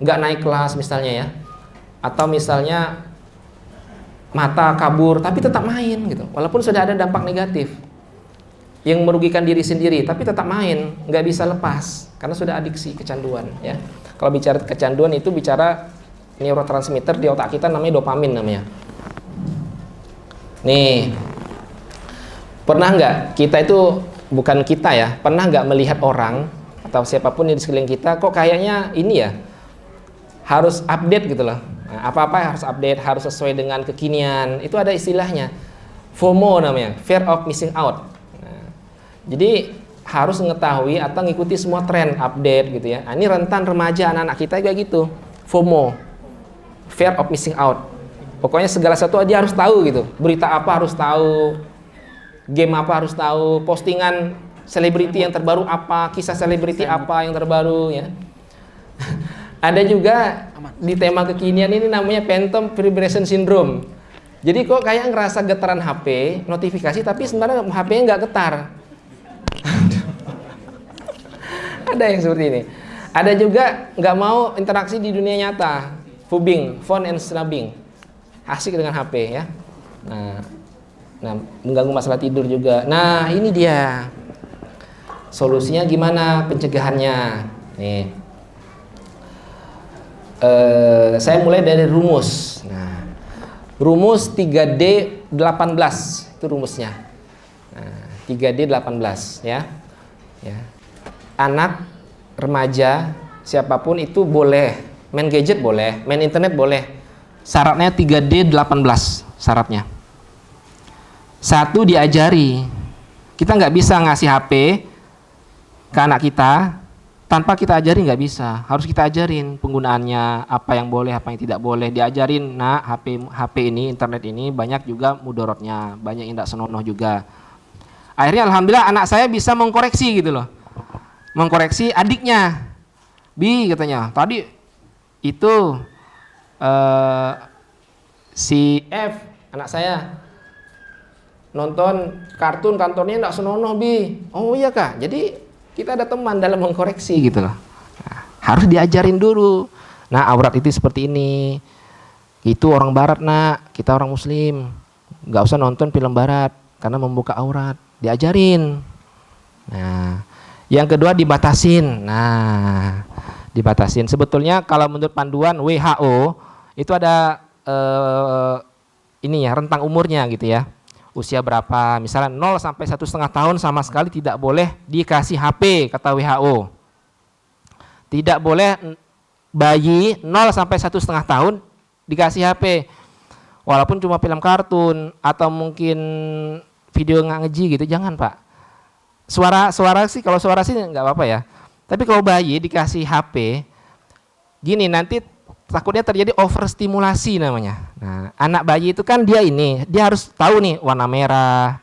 nggak naik kelas misalnya ya, atau misalnya mata kabur tapi tetap main gitu, walaupun sudah ada dampak negatif yang merugikan diri sendiri tapi tetap main, nggak bisa lepas karena sudah adiksi, kecanduan ya. Kalau bicara kecanduan itu bicara neurotransmitter di otak kita, namanya dopamin namanya. Nih, pernah nggak kita itu, bukan kita ya, pernah nggak melihat orang atau siapapun yang di sekeliling kita kok kayaknya ini ya harus update gitu loh. Nah, apa-apa harus update, harus sesuai dengan kekinian. Itu ada istilahnya FOMO namanya, fear of missing out. Nah, jadi harus mengetahui atau ngikuti semua tren, update gitu ya. Nah, ini rentan remaja, anak-anak kita kayak gitu, FOMO, fear of missing out. Pokoknya segala sesuatu dia harus tahu gitu. Berita apa harus tahu, game apa harus tahu, postingan selebriti yang terbaru apa, kisah selebriti apa yang terbaru ya. Ada juga di tema kekinian ini namanya phantom vibration syndrome. Jadi kok kayak ngerasa getaran HP, notifikasi, tapi sebenarnya HP-nya nggak getar. Ada yang seperti ini. Ada juga nggak mau interaksi di dunia nyata, fubbing, phone and snubbing. Asik dengan HP ya. Nah, mengganggu masalah tidur juga. Nah, ini dia. Solusinya gimana pencegahannya? Nih. Saya mulai dari rumus. Nah, rumus 3D18 itu rumusnya. Nah, 3D18 ya. Ya. Anak, remaja, siapapun itu boleh main gadget, boleh main internet, boleh. Syaratnya 3D18 syaratnya. 1, diajari. Kita nggak bisa ngasih HP ke anak kita tanpa kita ajari, nggak bisa. Harus kita ajarin penggunaannya, apa yang boleh, apa yang tidak boleh. Diajarin, nah HP ini, internet ini banyak juga mudorotnya, banyak yang tidak senonoh juga. Akhirnya alhamdulillah anak saya bisa mengkoreksi gitu loh. Mengkoreksi adiknya. Bi katanya, tadi itu si F, anak saya, nonton kartun kantornya enggak senonoh Bi. Oh iya Kak, jadi kita ada teman dalam mengkoreksi gitu loh. Nah, harus diajarin dulu. Nah, aurat itu seperti ini. Itu orang barat nak, kita orang muslim. Nggak usah nonton film barat karena membuka aurat. Diajarin. Nah, yang kedua dibatasin. Nah, dibatasin. Sebetulnya kalau menurut panduan WHO itu ada ini ya, rentang umurnya gitu ya. usia berapa, misalnya 0 sampai 1,5 tahun sama sekali tidak boleh dikasih HP kata WHO. Tidak boleh bayi 0 sampai 1,5 tahun dikasih HP. Walaupun cuma film kartun atau mungkin video ngeji gitu, jangan Pak. Suara sih, kalau suara sih nggak apa-apa ya. Tapi kalau bayi dikasih HP, gini nanti takutnya terjadi overstimulasi namanya. Nah, anak bayi itu kan dia harus tahu nih warna merah,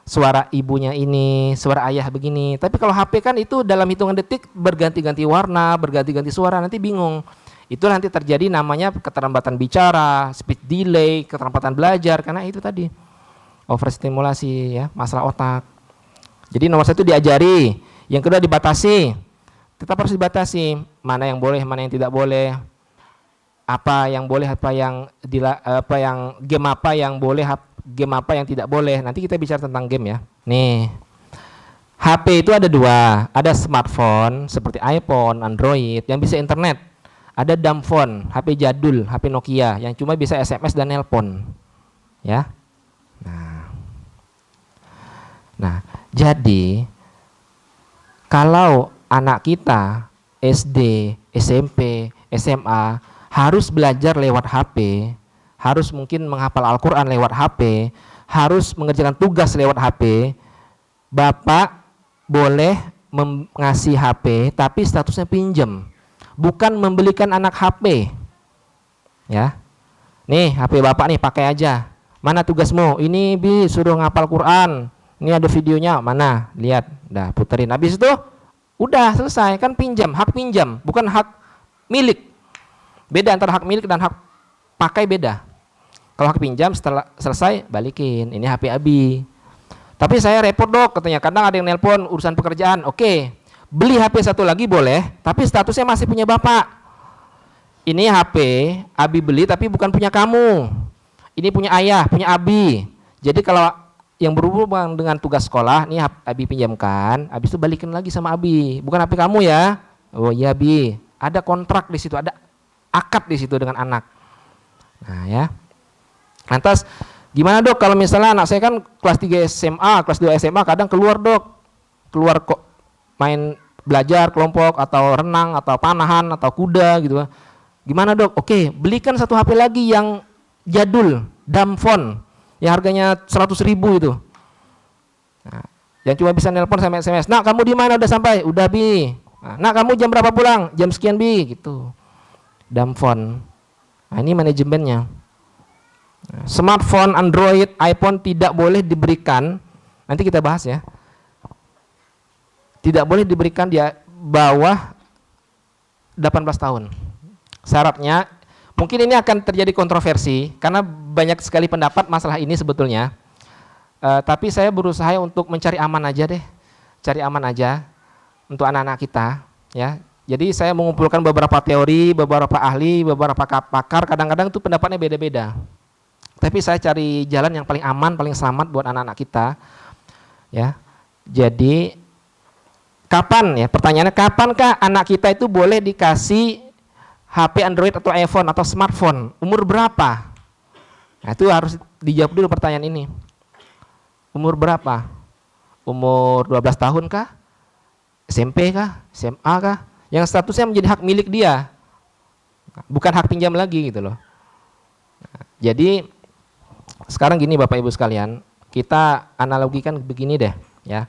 suara ibunya ini, suara ayah begini. Tapi kalau HP kan itu dalam hitungan detik berganti-ganti warna, berganti-ganti suara, nanti bingung. Itu nanti terjadi namanya keterlambatan bicara, speech delay, keterlambatan belajar, karena itu tadi overstimulasi ya, masalah otak. Jadi nomor 1 diajari, yang kedua dibatasi. Tetap harus dibatasi, mana yang boleh, mana yang tidak boleh. Apa yang boleh, game apa yang boleh, game apa yang tidak boleh. Nanti kita bicara tentang game ya. Nih, HP itu ada 2, ada smartphone seperti iPhone, Android yang bisa internet. Ada dumb phone, HP jadul, HP Nokia yang cuma bisa SMS dan nelpon. Ya. Nah, jadi kalau anak kita SD, SMP, SMA harus belajar lewat HP, harus mungkin menghafal Al-Quran lewat HP, harus mengerjakan tugas lewat HP, Bapak boleh ngasih HP tapi statusnya pinjam, bukan membelikan anak HP. Ya, nih HP Bapak nih pakai aja. Mana tugasmu? Ini Bi, suruh ngapal Quran. Ini ada videonya, mana? Lihat, dah puterin. Habis itu udah selesai, kan pinjam, hak pinjam, bukan hak milik. Beda antara hak milik dan hak pakai, beda. Kalau hak pinjam setelah selesai balikin, ini HP Abi. Tapi saya repot Dok, katanya kadang ada yang nelpon urusan pekerjaan. Oke, beli HP satu lagi boleh, tapi statusnya masih punya Bapak. Ini HP Abi beli tapi bukan punya kamu. Ini punya ayah, punya Abi. Jadi kalau yang berhubungan dengan tugas sekolah, nih Abi pinjamkan, habis itu balikin lagi sama Abi. Bukan HP kamu ya. Oh iya Abi, ada kontrak di situ, ada akad di situ dengan anak. Nah ya. Lantas gimana Dok kalau misalnya anak saya kan kelas 3 SMA, kelas 2 SMA kadang keluar Dok. Keluar kok main belajar kelompok atau renang atau panahan atau kuda gitu. Gimana Dok? Oke, belikan satu HP lagi yang jadul, dumb phone. Yang harganya 100.000 itu. Nah, yang cuma bisa nelpon sama SMS. Nak kamu di mana udah sampai? Udah Bi. Nah, nak kamu jam berapa pulang? Jam sekian Bi, gitu. Dumb phone. Nah, ini manajemennya. Nah, smartphone, Android, iPhone tidak boleh diberikan. Nanti kita bahas ya. Tidak boleh diberikan di bawah 18 tahun. Syaratnya, mungkin ini akan terjadi kontroversi karena banyak sekali pendapat masalah ini sebetulnya. Tapi saya berusaha untuk mencari aman aja deh, cari aman aja untuk anak-anak kita. Ya, jadi saya mengumpulkan beberapa teori, beberapa ahli, beberapa pakar. Kadang-kadang itu pendapatnya beda-beda. Tapi saya cari jalan yang paling aman, paling selamat buat anak-anak kita. Ya, jadi kapan ya? Pertanyaannya kapankah anak kita itu boleh dikasih HP Android atau iPhone atau smartphone? Umur berapa? Nah, itu harus dijawab dulu pertanyaan ini. Umur berapa? Umur 12 tahun kah? SMP kah? SMA kah? Yang statusnya menjadi hak milik dia. Bukan hak pinjam lagi gitu loh. Nah, jadi sekarang gini Bapak Ibu sekalian, kita analogikan begini deh ya.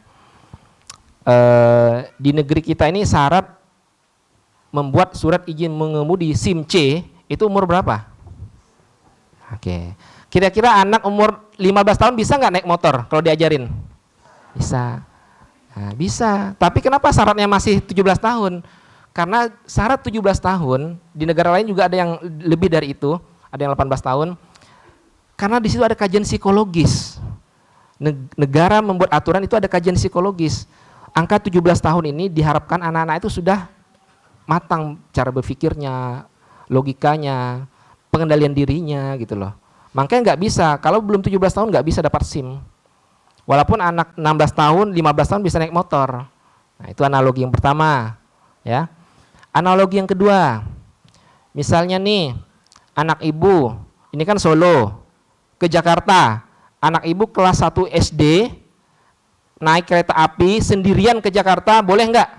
Di negeri kita ini syarat membuat surat izin mengemudi SIM C itu umur berapa? Oke. Kira-kira anak umur 15 tahun bisa nggak naik motor kalau diajarin? Bisa. Nah, bisa. Tapi kenapa syaratnya masih 17 tahun? Karena syarat 17 tahun di negara lain juga ada yang lebih dari itu, ada yang 18 tahun. Karena di situ ada kajian psikologis. Negara membuat aturan itu ada kajian psikologis. Angka 17 tahun ini diharapkan anak-anak itu sudah matang cara berpikirnya, logikanya, pengendalian dirinya gitu loh. Makanya nggak bisa, kalau belum 17 tahun nggak bisa dapat SIM. Walaupun anak 16 tahun, 15 tahun bisa naik motor. Nah, itu analogi yang pertama, ya. Analogi yang kedua, misalnya nih, anak ibu, ini kan Solo, ke Jakarta, anak ibu kelas 1 SD naik kereta api sendirian ke Jakarta, boleh nggak?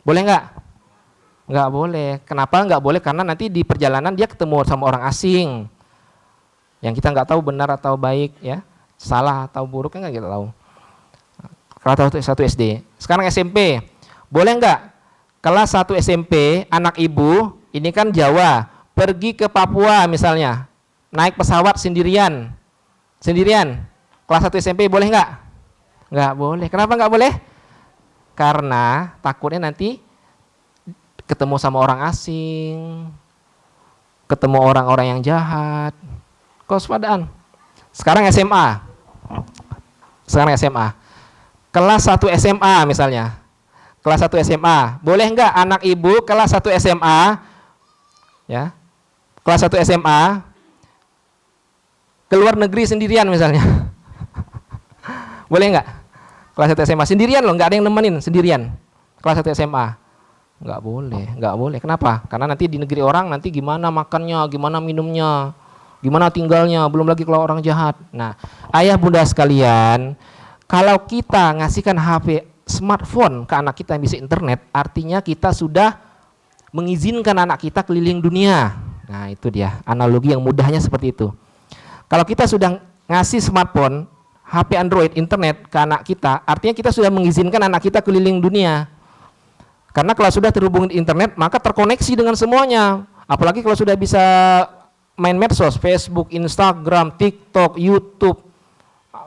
Boleh nggak? Nggak boleh. Kenapa nggak boleh? Karena nanti di perjalanan dia ketemu sama orang asing yang kita nggak tahu benar atau baik, ya, salah atau buruk, kan nggak kita tahu. Kelas 1 SD. Sekarang SMP, boleh nggak? Kelas 1 SMP anak ibu ini kan Jawa, pergi ke Papua misalnya, naik pesawat sendirian, kelas 1 SMP boleh nggak? Nggak boleh. Kenapa nggak boleh? Karena takutnya nanti ketemu sama orang asing, ketemu orang-orang yang jahat. Kewaspadaan. Sekarang SMA. Kelas 1 SMA misalnya. Kelas 1 SMA. Boleh nggak anak ibu kelas 1 SMA, ya, kelas 1 SMA ke luar negeri sendirian misalnya? Boleh nggak? Kelas 1 SMA sendirian loh, nggak ada yang nemenin, sendirian. Kelas 1 SMA. Nggak boleh. Kenapa? Karena nanti di negeri orang nanti gimana makannya, gimana minumnya, gimana tinggalnya, belum lagi kalau orang jahat. Nah, ayah bunda sekalian, kalau kita ngasihkan HP smartphone ke anak kita yang bisa internet, artinya kita sudah mengizinkan anak kita keliling dunia. Nah, itu dia analogi yang mudahnya seperti itu. Kalau kita sudah ngasih smartphone, HP Android, internet ke anak kita, artinya kita sudah mengizinkan anak kita keliling dunia. Karena kalau sudah terhubung di internet, maka terkoneksi dengan semuanya. Apalagi kalau sudah bisa main medsos, Facebook, Instagram, TikTok, YouTube,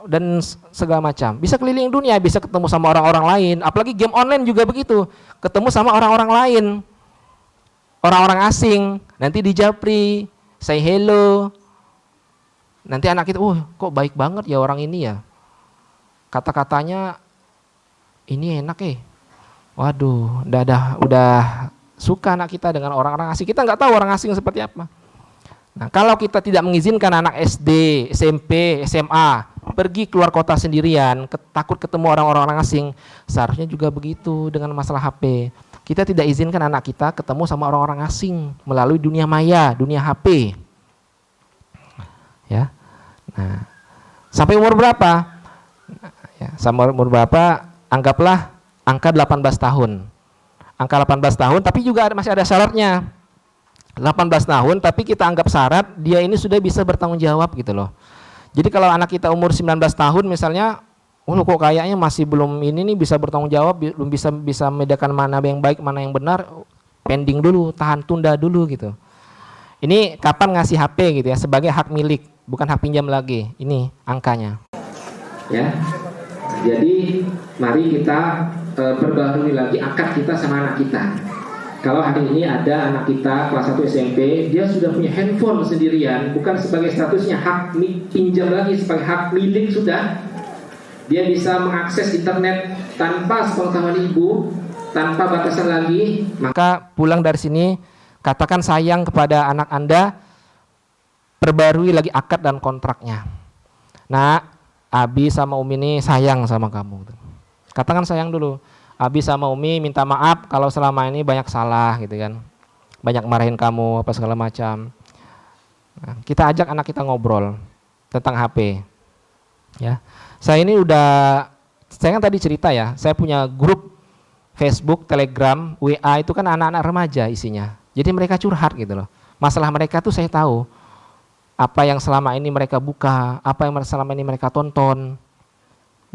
dan segala macam. Bisa keliling dunia, bisa ketemu sama orang-orang lain. Apalagi game online juga begitu. Ketemu sama orang-orang lain. Orang-orang asing. Nanti dijapri, say hello. Nanti anak kita, kok baik banget ya orang ini ya. Kata-katanya ini enak Waduh, udah suka anak kita dengan orang-orang asing. Kita nggak tahu orang asing seperti apa. Nah, kalau kita tidak mengizinkan anak SD, SMP, SMA pergi keluar kota sendirian, takut ketemu orang-orang asing, seharusnya juga begitu dengan masalah HP. Kita tidak izinkan anak kita ketemu sama orang-orang asing melalui dunia maya, dunia HP. Ya. Nah, sampai umur berapa? Sampai umur berapa? Anggaplah angka 18 tahun. Angka 18 tahun, tapi juga masih ada syaratnya. 18 tahun, tapi kita anggap syarat dia ini sudah bisa bertanggung jawab gitu loh. Jadi kalau anak kita umur 19 tahun misalnya, kok kayaknya masih belum ini nih bisa bertanggung jawab, belum bisa membedakan mana yang baik, mana yang benar, pending dulu, tunda dulu gitu. Ini kapan ngasih HP gitu ya, sebagai hak milik, bukan hak pinjam lagi. Ini angkanya. Ya. Jadi mari kita perbarui lagi akad kita sama anak kita. Kalau hari ini ada anak kita kelas 1 SMP, dia sudah punya handphone sendirian, bukan sebagai statusnya hak pinjam lagi, sebagai hak milik sudah. Dia bisa mengakses internet tanpa sepengetahuan ibu, tanpa batasan lagi. Maka pulang dari sini, katakan sayang kepada anak Anda, perbarui lagi akad dan kontraknya. Nah, Abi sama Umi ini sayang sama kamu. Katakan sayang dulu. Abi sama Umi minta maaf kalau selama ini banyak salah gitu kan. Banyak marahin kamu apa segala macam. Nah, kita ajak anak kita ngobrol tentang HP. Ya. Saya kan tadi cerita ya, saya punya grup Facebook, Telegram, WA itu kan anak-anak remaja isinya. Jadi mereka curhat gitu loh. Masalah mereka tuh saya tahu. Apa yang selama ini mereka buka, apa yang selama ini mereka tonton.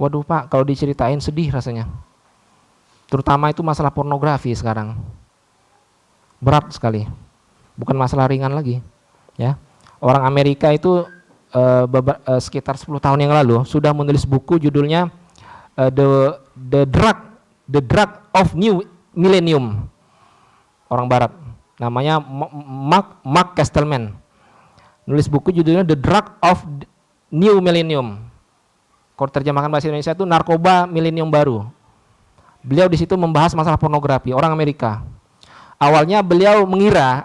Waduh Pak, kalau diceritain sedih rasanya. Terutama itu masalah pornografi sekarang. Berat sekali. Bukan masalah ringan lagi. Ya. Orang Amerika itu sekitar 10 tahun yang lalu sudah menulis buku judulnya The Drug of New Millennium. Orang barat. Namanya Mark Castelman. Nulis buku judulnya The Drug of New Millennium. Kalau terjemahkan bahasa Indonesia itu narkoba milenium baru. Beliau di situ membahas masalah pornografi, orang Amerika. Awalnya beliau mengira,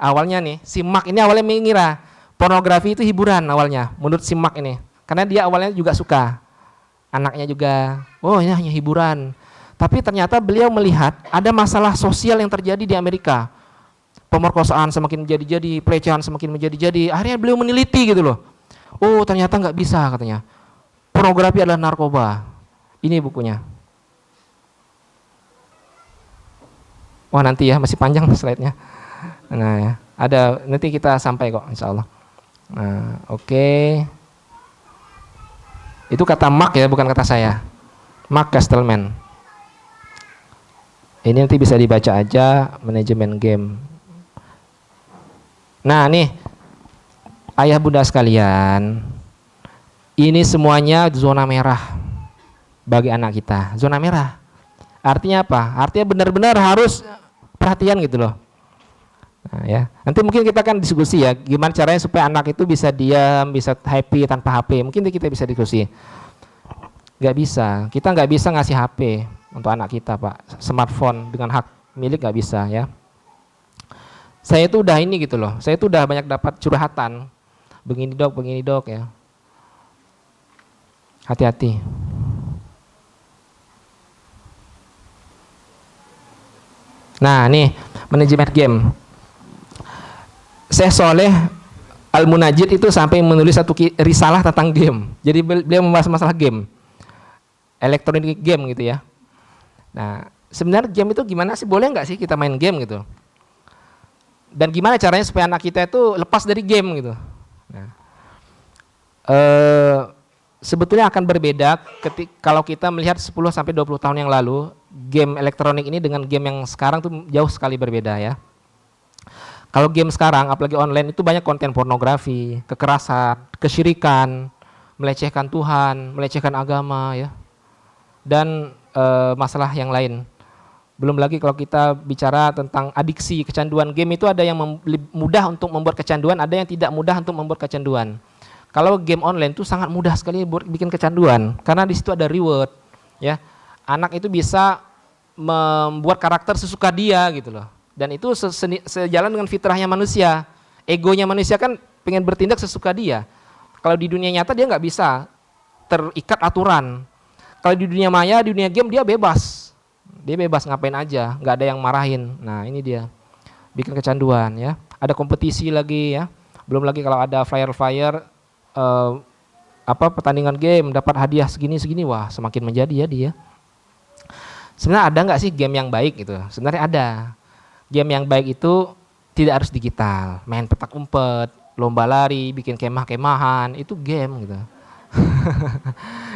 si Mark ini awalnya mengira pornografi itu hiburan awalnya, menurut si Mark ini. Karena dia awalnya juga suka. Anaknya juga, ini hanya hiburan. Tapi ternyata beliau melihat ada masalah sosial yang terjadi di Amerika. Pemerkosaan semakin menjadi-jadi, pelecehan semakin menjadi-jadi. Akhirnya beliau meneliti gitu loh. Oh ternyata nggak bisa katanya. Pornografi adalah narkoba. Ini bukunya. Wah nanti ya, masih panjang slide-nya. Nah ya, ada nanti kita sampai kok insya Allah. Nah oke. Itu kata Mark ya, bukan kata saya. Mark Castelman. Ini nanti bisa dibaca aja, manajemen game. Nah nih, ayah bunda sekalian, ini semuanya zona merah bagi anak kita. Zona merah. Artinya apa? Artinya benar-benar harus perhatian gitu loh. Nah, ya. Nanti mungkin kita akan diskusi ya, gimana caranya supaya anak itu bisa diam, bisa happy tanpa HP. Mungkin kita bisa diskusi. Nggak bisa, kita nggak bisa ngasih HP untuk anak kita Pak. Smartphone dengan hak milik nggak bisa ya. Saya itu udah ini gitu loh, saya itu udah banyak dapat curhatan. Begini dok ya. Hati-hati. Nah nih, manajemen game. Syekh Soleh Al-Munajjid itu sampai menulis satu risalah tentang game. Jadi beliau membahas masalah game. Elektronik game gitu ya. Nah, sebenarnya game itu gimana sih? Boleh nggak sih kita main game gitu? Dan gimana caranya supaya anak kita itu lepas dari game gitu? Nah, sebetulnya akan berbeda kalau kita melihat 10 sampai 20 tahun yang lalu, game elektronik ini dengan game yang sekarang tuh jauh sekali berbeda ya. Kalau game sekarang, apalagi online, itu banyak konten pornografi, kekerasan, kesyirikan, melecehkan Tuhan, melecehkan agama ya, dan masalah yang lain. Belum lagi kalau kita bicara tentang adiksi, kecanduan game itu ada yang mudah untuk membuat kecanduan, ada yang tidak mudah untuk membuat kecanduan. Kalau game online itu sangat mudah sekali buat bikin kecanduan, karena di situ ada reward ya. Anak itu bisa membuat karakter sesuka dia gitu loh. Dan itu sejalan dengan fitrahnya manusia. Egonya manusia kan pengen bertindak sesuka dia. Kalau di dunia nyata dia nggak bisa terikat aturan. Kalau di dunia maya, di dunia game dia bebas. Dia bebas ngapain aja, nggak ada yang marahin. Nah ini dia, bikin kecanduan ya. Ada kompetisi lagi ya. Belum lagi kalau ada flyer-flyer pertandingan game dapat hadiah segini-segini, wah semakin menjadi ya dia. Sebenarnya ada nggak sih game yang baik gitu? Sebenarnya ada. Game yang baik itu tidak harus digital, main petak umpet, lomba lari, bikin kemah-kemahan, itu game gitu.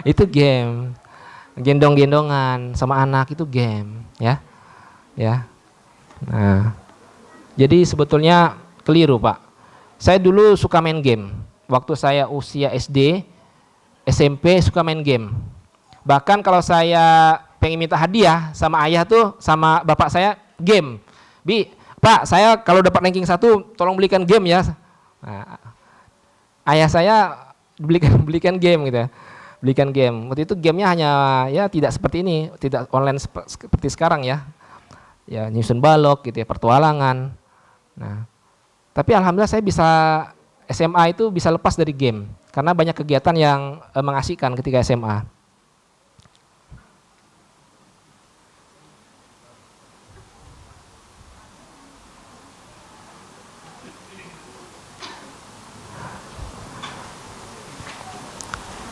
Itu game. Gendong-gendongan sama anak itu game, ya. Ya. Nah. Jadi sebetulnya keliru, Pak. Saya dulu suka main game. Waktu saya usia SD, SMP suka main game. Bahkan kalau saya pengen minta hadiah sama ayah tuh, sama bapak saya, game. Pak, saya kalau dapat ranking 1 tolong belikan game ya. Nah, ayah saya belikan game gitu ya. Belikan game. Waktu itu gamenya hanya ya tidak seperti ini, tidak online seperti sekarang ya. Ya nyusun balok gitu ya, pertualangan. Nah, tapi alhamdulillah saya bisa SMA itu bisa lepas dari game karena banyak kegiatan yang mengasihkan ketika SMA.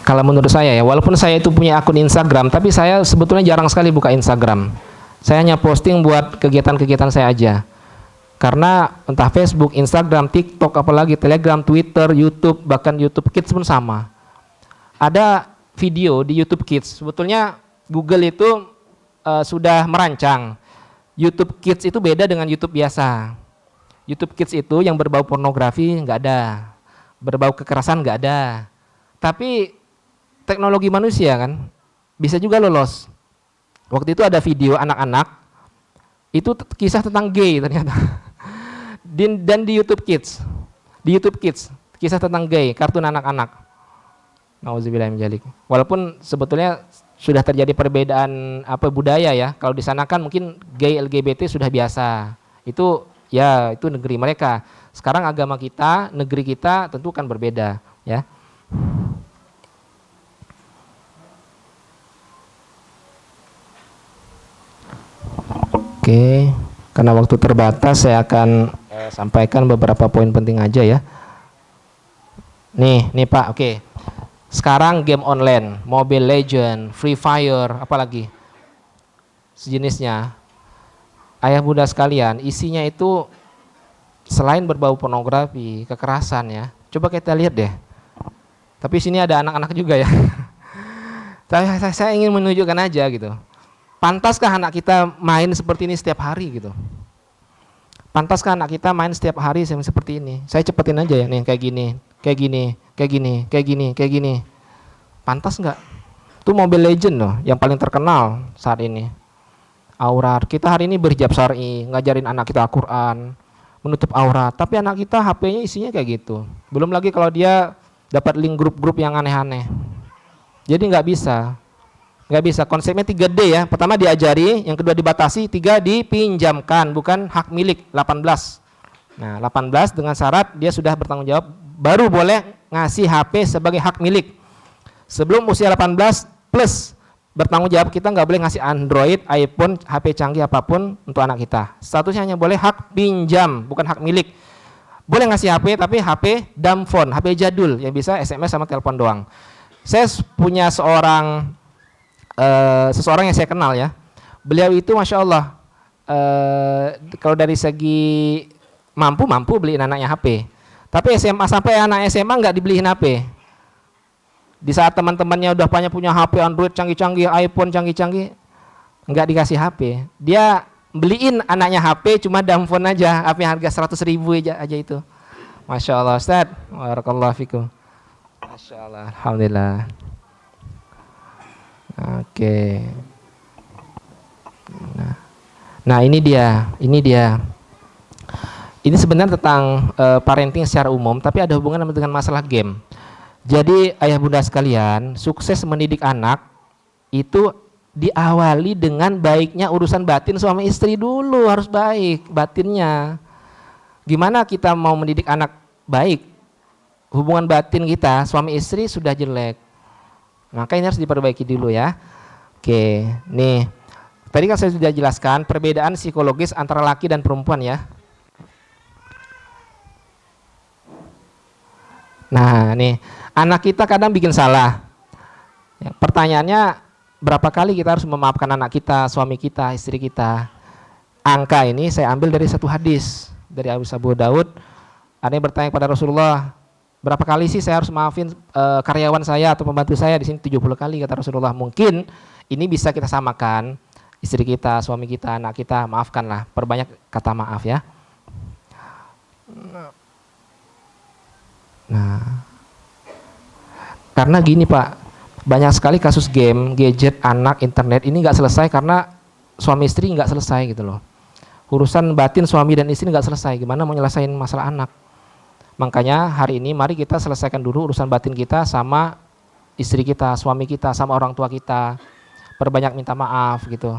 Kalau menurut saya ya, walaupun saya itu punya akun Instagram, tapi saya sebetulnya jarang sekali buka Instagram. Saya hanya posting buat kegiatan-kegiatan saya aja. Karena entah Facebook, Instagram, TikTok, apalagi Telegram, Twitter, YouTube, bahkan YouTube Kids pun sama. Ada video di YouTube Kids. Sebetulnya Google itu sudah merancang. YouTube Kids itu beda dengan YouTube biasa. YouTube Kids itu yang berbau pornografi nggak ada, berbau kekerasan nggak ada. Tapi teknologi manusia kan bisa juga lolos. Waktu itu ada video anak-anak itu kisah tentang gay ternyata. Dan di YouTube Kids, kisah tentang gay, kartun anak-anak. Nauzubillah min dzalik. Walaupun sebetulnya sudah terjadi perbedaan budaya ya. Kalau di sana kan mungkin gay LGBT sudah biasa. Itu ya itu negeri mereka. Sekarang agama kita, negeri kita tentu kan berbeda ya. Oke, karena waktu terbatas saya akan sampaikan beberapa poin penting aja ya. Nih Pak, oke. Sekarang game online, Mobile Legend, Free Fire, apalagi sejenisnya. Ayah bunda sekalian, isinya itu selain berbau pornografi, kekerasan ya. Coba kita lihat deh. Tapi sini ada anak-anak juga ya. Saya ingin menunjukkan aja gitu. Pantaskah anak kita main seperti ini setiap hari gitu? Pantaskah anak kita main setiap hari seperti ini? Saya cepetin aja ya nih, kayak gini, kayak gini, kayak gini, kayak gini, kayak gini. Pantas nggak? Itu Mobile Legend loh, yang paling terkenal saat ini. Aurat. Kita hari ini berhijab syar'i, ngajarin anak kita Al-Quran, menutup aurat. Tapi anak kita HP-nya isinya kayak gitu. Belum lagi kalau dia dapat link grup-grup yang aneh-aneh. Jadi nggak bisa. Nggak bisa, konsepnya 3D ya. Pertama diajari, yang kedua dibatasi, 3 dipinjamkan, bukan hak milik, 18. Nah 18 dengan syarat dia sudah bertanggung jawab, baru boleh ngasih HP sebagai hak milik. Sebelum usia 18 plus bertanggung jawab, kita nggak boleh ngasih Android, iPhone, HP canggih apapun untuk anak kita. Statusnya hanya boleh hak pinjam, bukan hak milik. Boleh ngasih HP, tapi HP dumb phone, HP jadul, yang bisa SMS sama telepon doang. Saya punya seseorang yang saya kenal ya, beliau itu Masya Allah, kalau dari segi mampu beliin anaknya HP, tapi SMA sampai anak SMA nggak dibeliin HP. Di saat teman-temannya udah banyak punya HP Android canggih-canggih, iPhone canggih-canggih, nggak dikasih HP. Dia beliin anaknya HP cuma dumb phone aja, HP harga 100.000 aja itu. Masya Allah Ustaz, barakallahu fikum. Masya Allah, alhamdulillah. Oke. Nah ini dia. Ini sebenarnya tentang parenting secara umum, tapi ada hubungan dengan masalah game. Jadi ayah bunda sekalian, sukses mendidik anak itu diawali dengan baiknya urusan batin suami istri dulu, harus baik batinnya. Gimana kita mau mendidik anak baik, hubungan batin kita suami istri sudah jelek. Maka ini harus diperbaiki dulu ya. Oke, nih. Tadi kan saya sudah jelaskan perbedaan psikologis antara laki dan perempuan ya. Nah, nih, anak kita kadang bikin salah. Ya, pertanyaannya, berapa kali kita harus memaafkan anak kita, suami kita, istri kita? Angka ini saya ambil dari satu hadis dari Abu Daud. Ada yang bertanya kepada Rasulullah, berapa kali sih saya harus maafin karyawan saya atau pembantu saya? Di sini 70 kali kata Rasulullah. Mungkin ini bisa kita samakan, istri kita, suami kita, anak kita, maafkanlah, perbanyak kata maaf ya. Nah, karena gini Pak, banyak sekali kasus game, gadget, anak, internet ini nggak selesai karena suami istri nggak selesai gitu loh. Urusan batin suami dan istri nggak selesai, gimana mau nyelesain masalah anak? Makanya hari ini mari kita selesaikan dulu urusan batin kita sama istri kita, suami kita, sama orang tua kita. Perbanyak minta maaf gitu.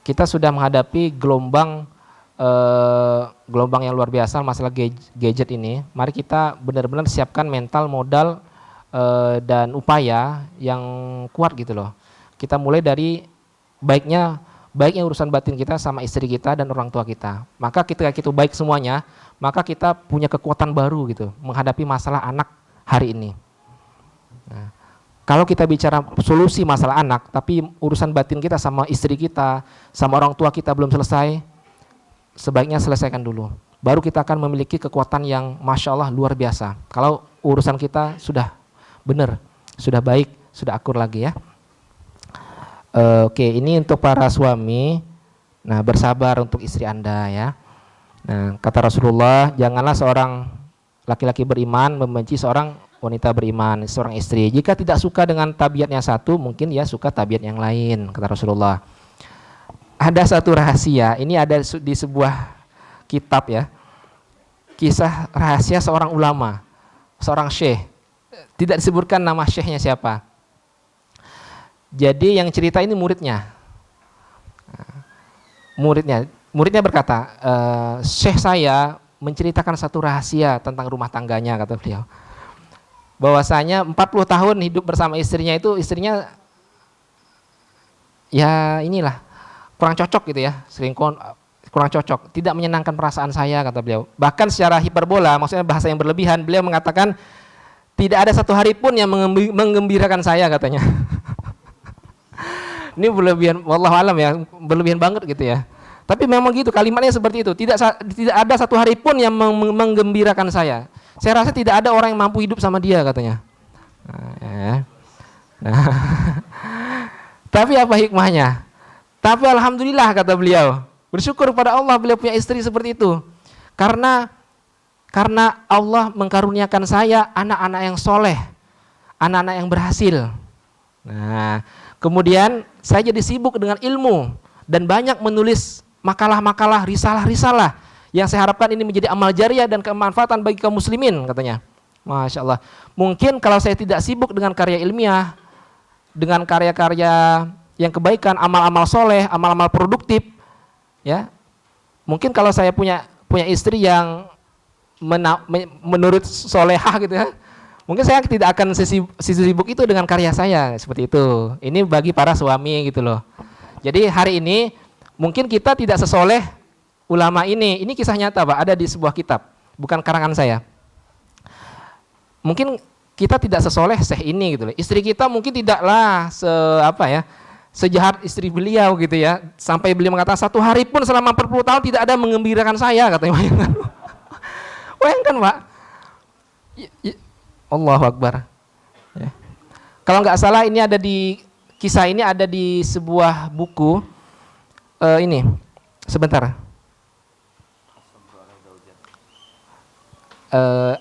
Kita sudah menghadapi gelombang yang luar biasa masalah gadget ini. Mari kita benar-benar siapkan mental, modal dan upaya yang kuat gitu loh. Kita mulai dari baiknya urusan batin kita sama istri kita dan orang tua kita. Maka ketika kita baik semuanya, maka kita punya kekuatan baru gitu menghadapi masalah anak hari ini. Nah, kalau kita bicara solusi masalah anak, tapi urusan batin kita sama istri kita, sama orang tua kita belum selesai, sebaiknya selesaikan dulu. Baru kita akan memiliki kekuatan yang Masya Allah luar biasa. Kalau urusan kita sudah benar, sudah baik, sudah akur lagi ya. Oke, ini untuk para suami. Nah, bersabar untuk istri Anda ya. Nah, kata Rasulullah, janganlah seorang laki-laki beriman membenci seorang wanita beriman, seorang istri. Jika tidak suka dengan tabiatnya satu, mungkin ya suka tabiat yang lain, kata Rasulullah. Ada satu rahasia, ini ada di sebuah kitab ya. Kisah rahasia seorang ulama, seorang syekh. Tidak disebutkan nama syekhnya siapa. Jadi yang cerita ini muridnya. Muridnya berkata, syekh saya menceritakan satu rahasia tentang rumah tangganya, kata beliau. Bahwasanya 40 tahun hidup bersama istrinya itu, istrinya ya inilah kurang cocok gitu ya, kurang cocok, tidak menyenangkan perasaan saya, kata beliau. Bahkan secara hiperbola, maksudnya bahasa yang berlebihan, beliau mengatakan Tidak ada satu hari pun yang menggembirakan saya katanya. Ini berlebihan, wallahu alam ya, berlebihan banget gitu ya. Tapi memang gitu, kalimatnya seperti itu. Tidak ada satu hari pun yang menggembirakan saya. Saya rasa tidak ada orang yang mampu hidup sama dia katanya. Nah, tapi apa hikmahnya? Tapi alhamdulillah kata beliau, bersyukur pada Allah beliau punya istri seperti itu. Karena Allah mengkaruniakan saya anak-anak yang soleh, anak-anak yang berhasil. Nah, kemudian saya jadi sibuk dengan ilmu dan banyak menulis makalah-makalah, risalah-risalah yang saya harapkan ini menjadi amal jariah dan kemanfaatan bagi kaum muslimin katanya. Masya Allah. Mungkin kalau saya tidak sibuk dengan karya ilmiah, dengan karya-karya yang kebaikan, amal-amal soleh, amal-amal produktif, ya, mungkin kalau saya punya istri yang menurut solehah gitu ya, mungkin saya tidak akan sibuk itu dengan karya saya seperti itu. Ini bagi para suami gitu loh. Jadi hari ini mungkin kita tidak sesoleh ulama ini. Ini kisah nyata Pak, ada di sebuah kitab, bukan karangan saya. Mungkin kita tidak sesoleh Syekh ini gitu loh. Istri kita mungkin tidaklah sejahat istri beliau gitu ya. Sampai beliau mengatakan satu hari pun selama 40 tahun tidak ada mengembirakan saya katanya. Bayangkan Pak. Allahu Akbar. Ya. Kalau nggak salah ini ada kisah ini ada di sebuah buku. Ini sebentar.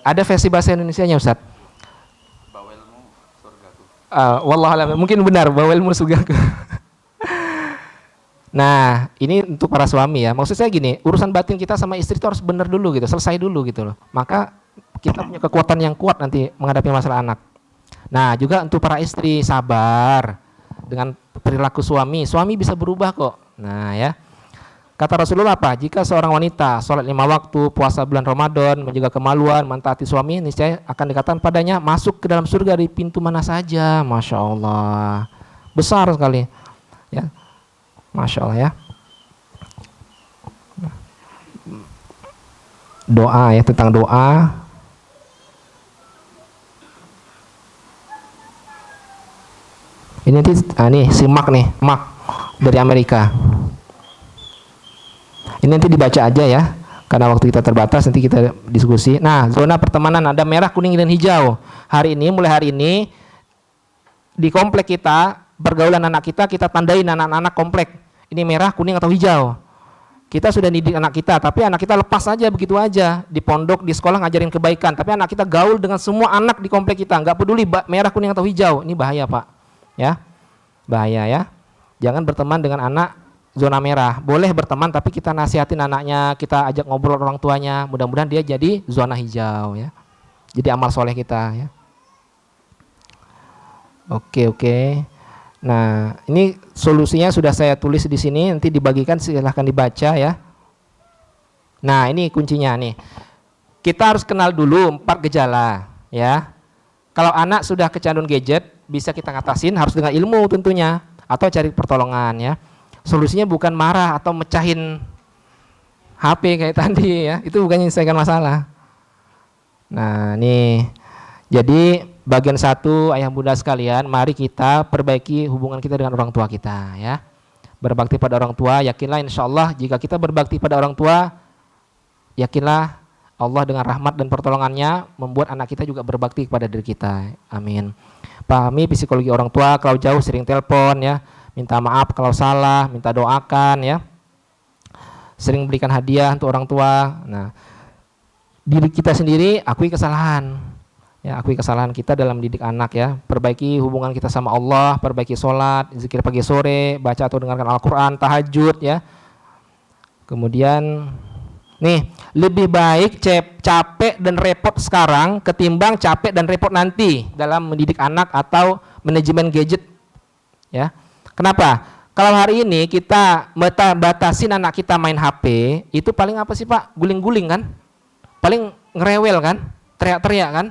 Ada versi bahasa Indonesianya Ustaz. Bawelmu surgaku. Wallahualam, mungkin benar bawelmu surgaku. Nah, ini untuk para suami ya. Maksud saya gini, urusan batin kita sama istri itu harus benar dulu gitu, selesai dulu gitu loh. Maka kita punya kekuatan yang kuat nanti menghadapi masalah anak. Nah, juga untuk para istri sabar dengan perilaku suami. Suami bisa berubah kok. Nah, ya. Kata Rasulullah apa? Jika seorang wanita sholat 5 waktu, puasa bulan Ramadan, menjaga kemaluan, mentaati suami, niscaya akan dikatakan padanya masuk ke dalam surga di pintu mana saja. Masya Allah, besar sekali. Ya, Masya Allah ya. Doa ya, tentang doa. Ini nanti, nih si Mark nih, Mark dari Amerika. Ini nanti dibaca aja ya, karena waktu kita terbatas, nanti kita diskusi. Nah, zona pertemanan ada merah, kuning, dan hijau. Mulai hari ini, di komplek kita, pergaulan anak kita tandai anak-anak komplek. Ini merah, kuning, atau hijau. Kita sudah didik anak kita, tapi anak kita lepas aja begitu aja. Di pondok, di sekolah ngajarin kebaikan, tapi anak kita gaul dengan semua anak di komplek kita. Nggak peduli merah, kuning, atau hijau. Ini bahaya Pak. Ya, bahaya ya. Jangan berteman dengan anak zona merah. Boleh berteman tapi kita nasihatin anaknya, kita ajak ngobrol orang tuanya, mudah-mudahan dia jadi zona hijau ya. Jadi amal soleh kita ya. Oke. Nah, ini solusinya sudah saya tulis di sini, nanti dibagikan, silahkan dibaca ya. Nah, ini kuncinya nih. Kita harus kenal dulu 4 gejala ya. Kalau anak sudah kecanduan gadget, bisa kita ngatasin harus dengan ilmu tentunya, atau cari pertolongan ya. Solusinya bukan marah atau mecahin HP kayak tadi ya, itu bukan menyelesaikan masalah. Nah, nih, jadi bagian 1 ayah bunda sekalian, mari kita perbaiki hubungan kita dengan orang tua kita ya. Berbakti pada orang tua, yakinlah insya Allah jika kita berbakti pada orang tua, yakinlah Allah dengan rahmat dan pertolongannya membuat anak kita juga berbakti kepada diri kita. Amin. Pahami psikologi orang tua, kalau jauh sering telepon ya, minta maaf kalau salah, minta doakan ya. Sering berikan hadiah untuk orang tua. Nah, diri kita sendiri akui kesalahan. Ya, akui kesalahan kita dalam mendidik anak ya. Perbaiki hubungan kita sama Allah, perbaiki sholat, zikir pagi sore, baca atau dengarkan Al-Qur'an, tahajud ya. Kemudian nih, lebih baik capek dan repot sekarang ketimbang capek dan repot nanti dalam mendidik anak atau manajemen gadget ya. Kenapa? Kalau hari ini kita batasin anak kita main HP, itu paling apa sih Pak? Guling-guling kan? Paling ngerewel kan? Teriak-teriak kan?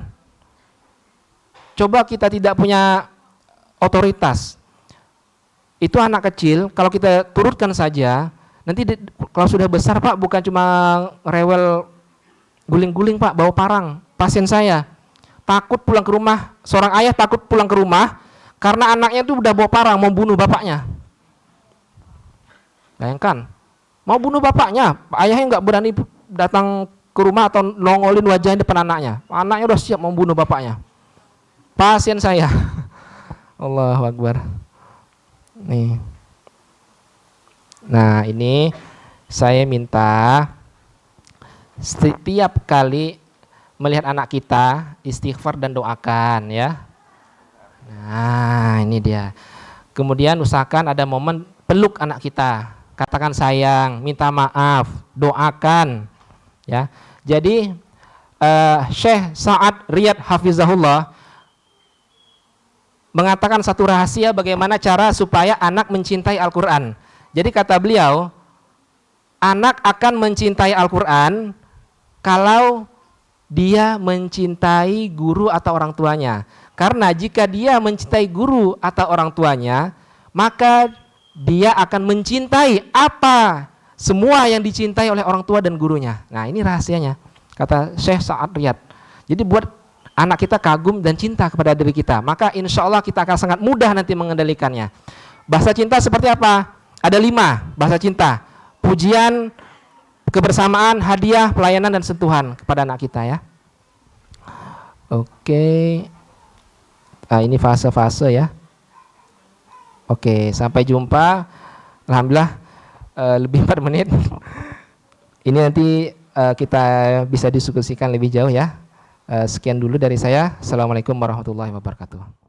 Coba kita tidak punya otoritas. Itu anak kecil, kalau kita turutkan saja, nanti kalau sudah besar Pak, bukan cuma ngerewel guling-guling Pak, bawa parang. Pasien saya, takut pulang ke rumah, seorang ayah takut pulang ke rumah karena anaknya itu udah bawa parang mau bunuh bapaknya. Bayangkan, mau bunuh bapaknya, ayahnya nggak berani datang ke rumah atau nongolin wajahnya depan anaknya. Anaknya udah siap mau bunuh bapaknya. Pasien saya. Allahu Akbar. Nih. Nah, ini saya minta setiap kali melihat anak kita istighfar dan doakan ya. Nah, ini dia. Kemudian usahakan ada momen peluk anak kita, katakan sayang, minta maaf, doakan ya. Jadi Syekh Sa'ad Riyad Hafizahullah mengatakan satu rahasia bagaimana cara supaya anak mencintai Al-Quran. Jadi kata beliau, anak akan mencintai Al-Quran kalau dia mencintai guru atau orang tuanya. Karena jika dia mencintai guru atau orang tuanya, maka dia akan mencintai apa semua yang dicintai oleh orang tua dan gurunya. Nah, ini rahasianya, kata Syekh Sa'ad Riyad. Jadi buat anak kita kagum dan cinta kepada diri kita, maka insya Allah kita akan sangat mudah nanti mengendalikannya. Bahasa cinta seperti apa? Ada 5 bahasa cinta. Pujian, kebersamaan, hadiah, pelayanan, dan sentuhan kepada anak kita ya. Oke. Ini fase-fase ya. Oke, sampai jumpa. Alhamdulillah lebih 4 menit. Ini nanti kita bisa diskusikan lebih jauh ya. Sekian dulu dari saya. Assalamualaikum warahmatullahi wabarakatuh.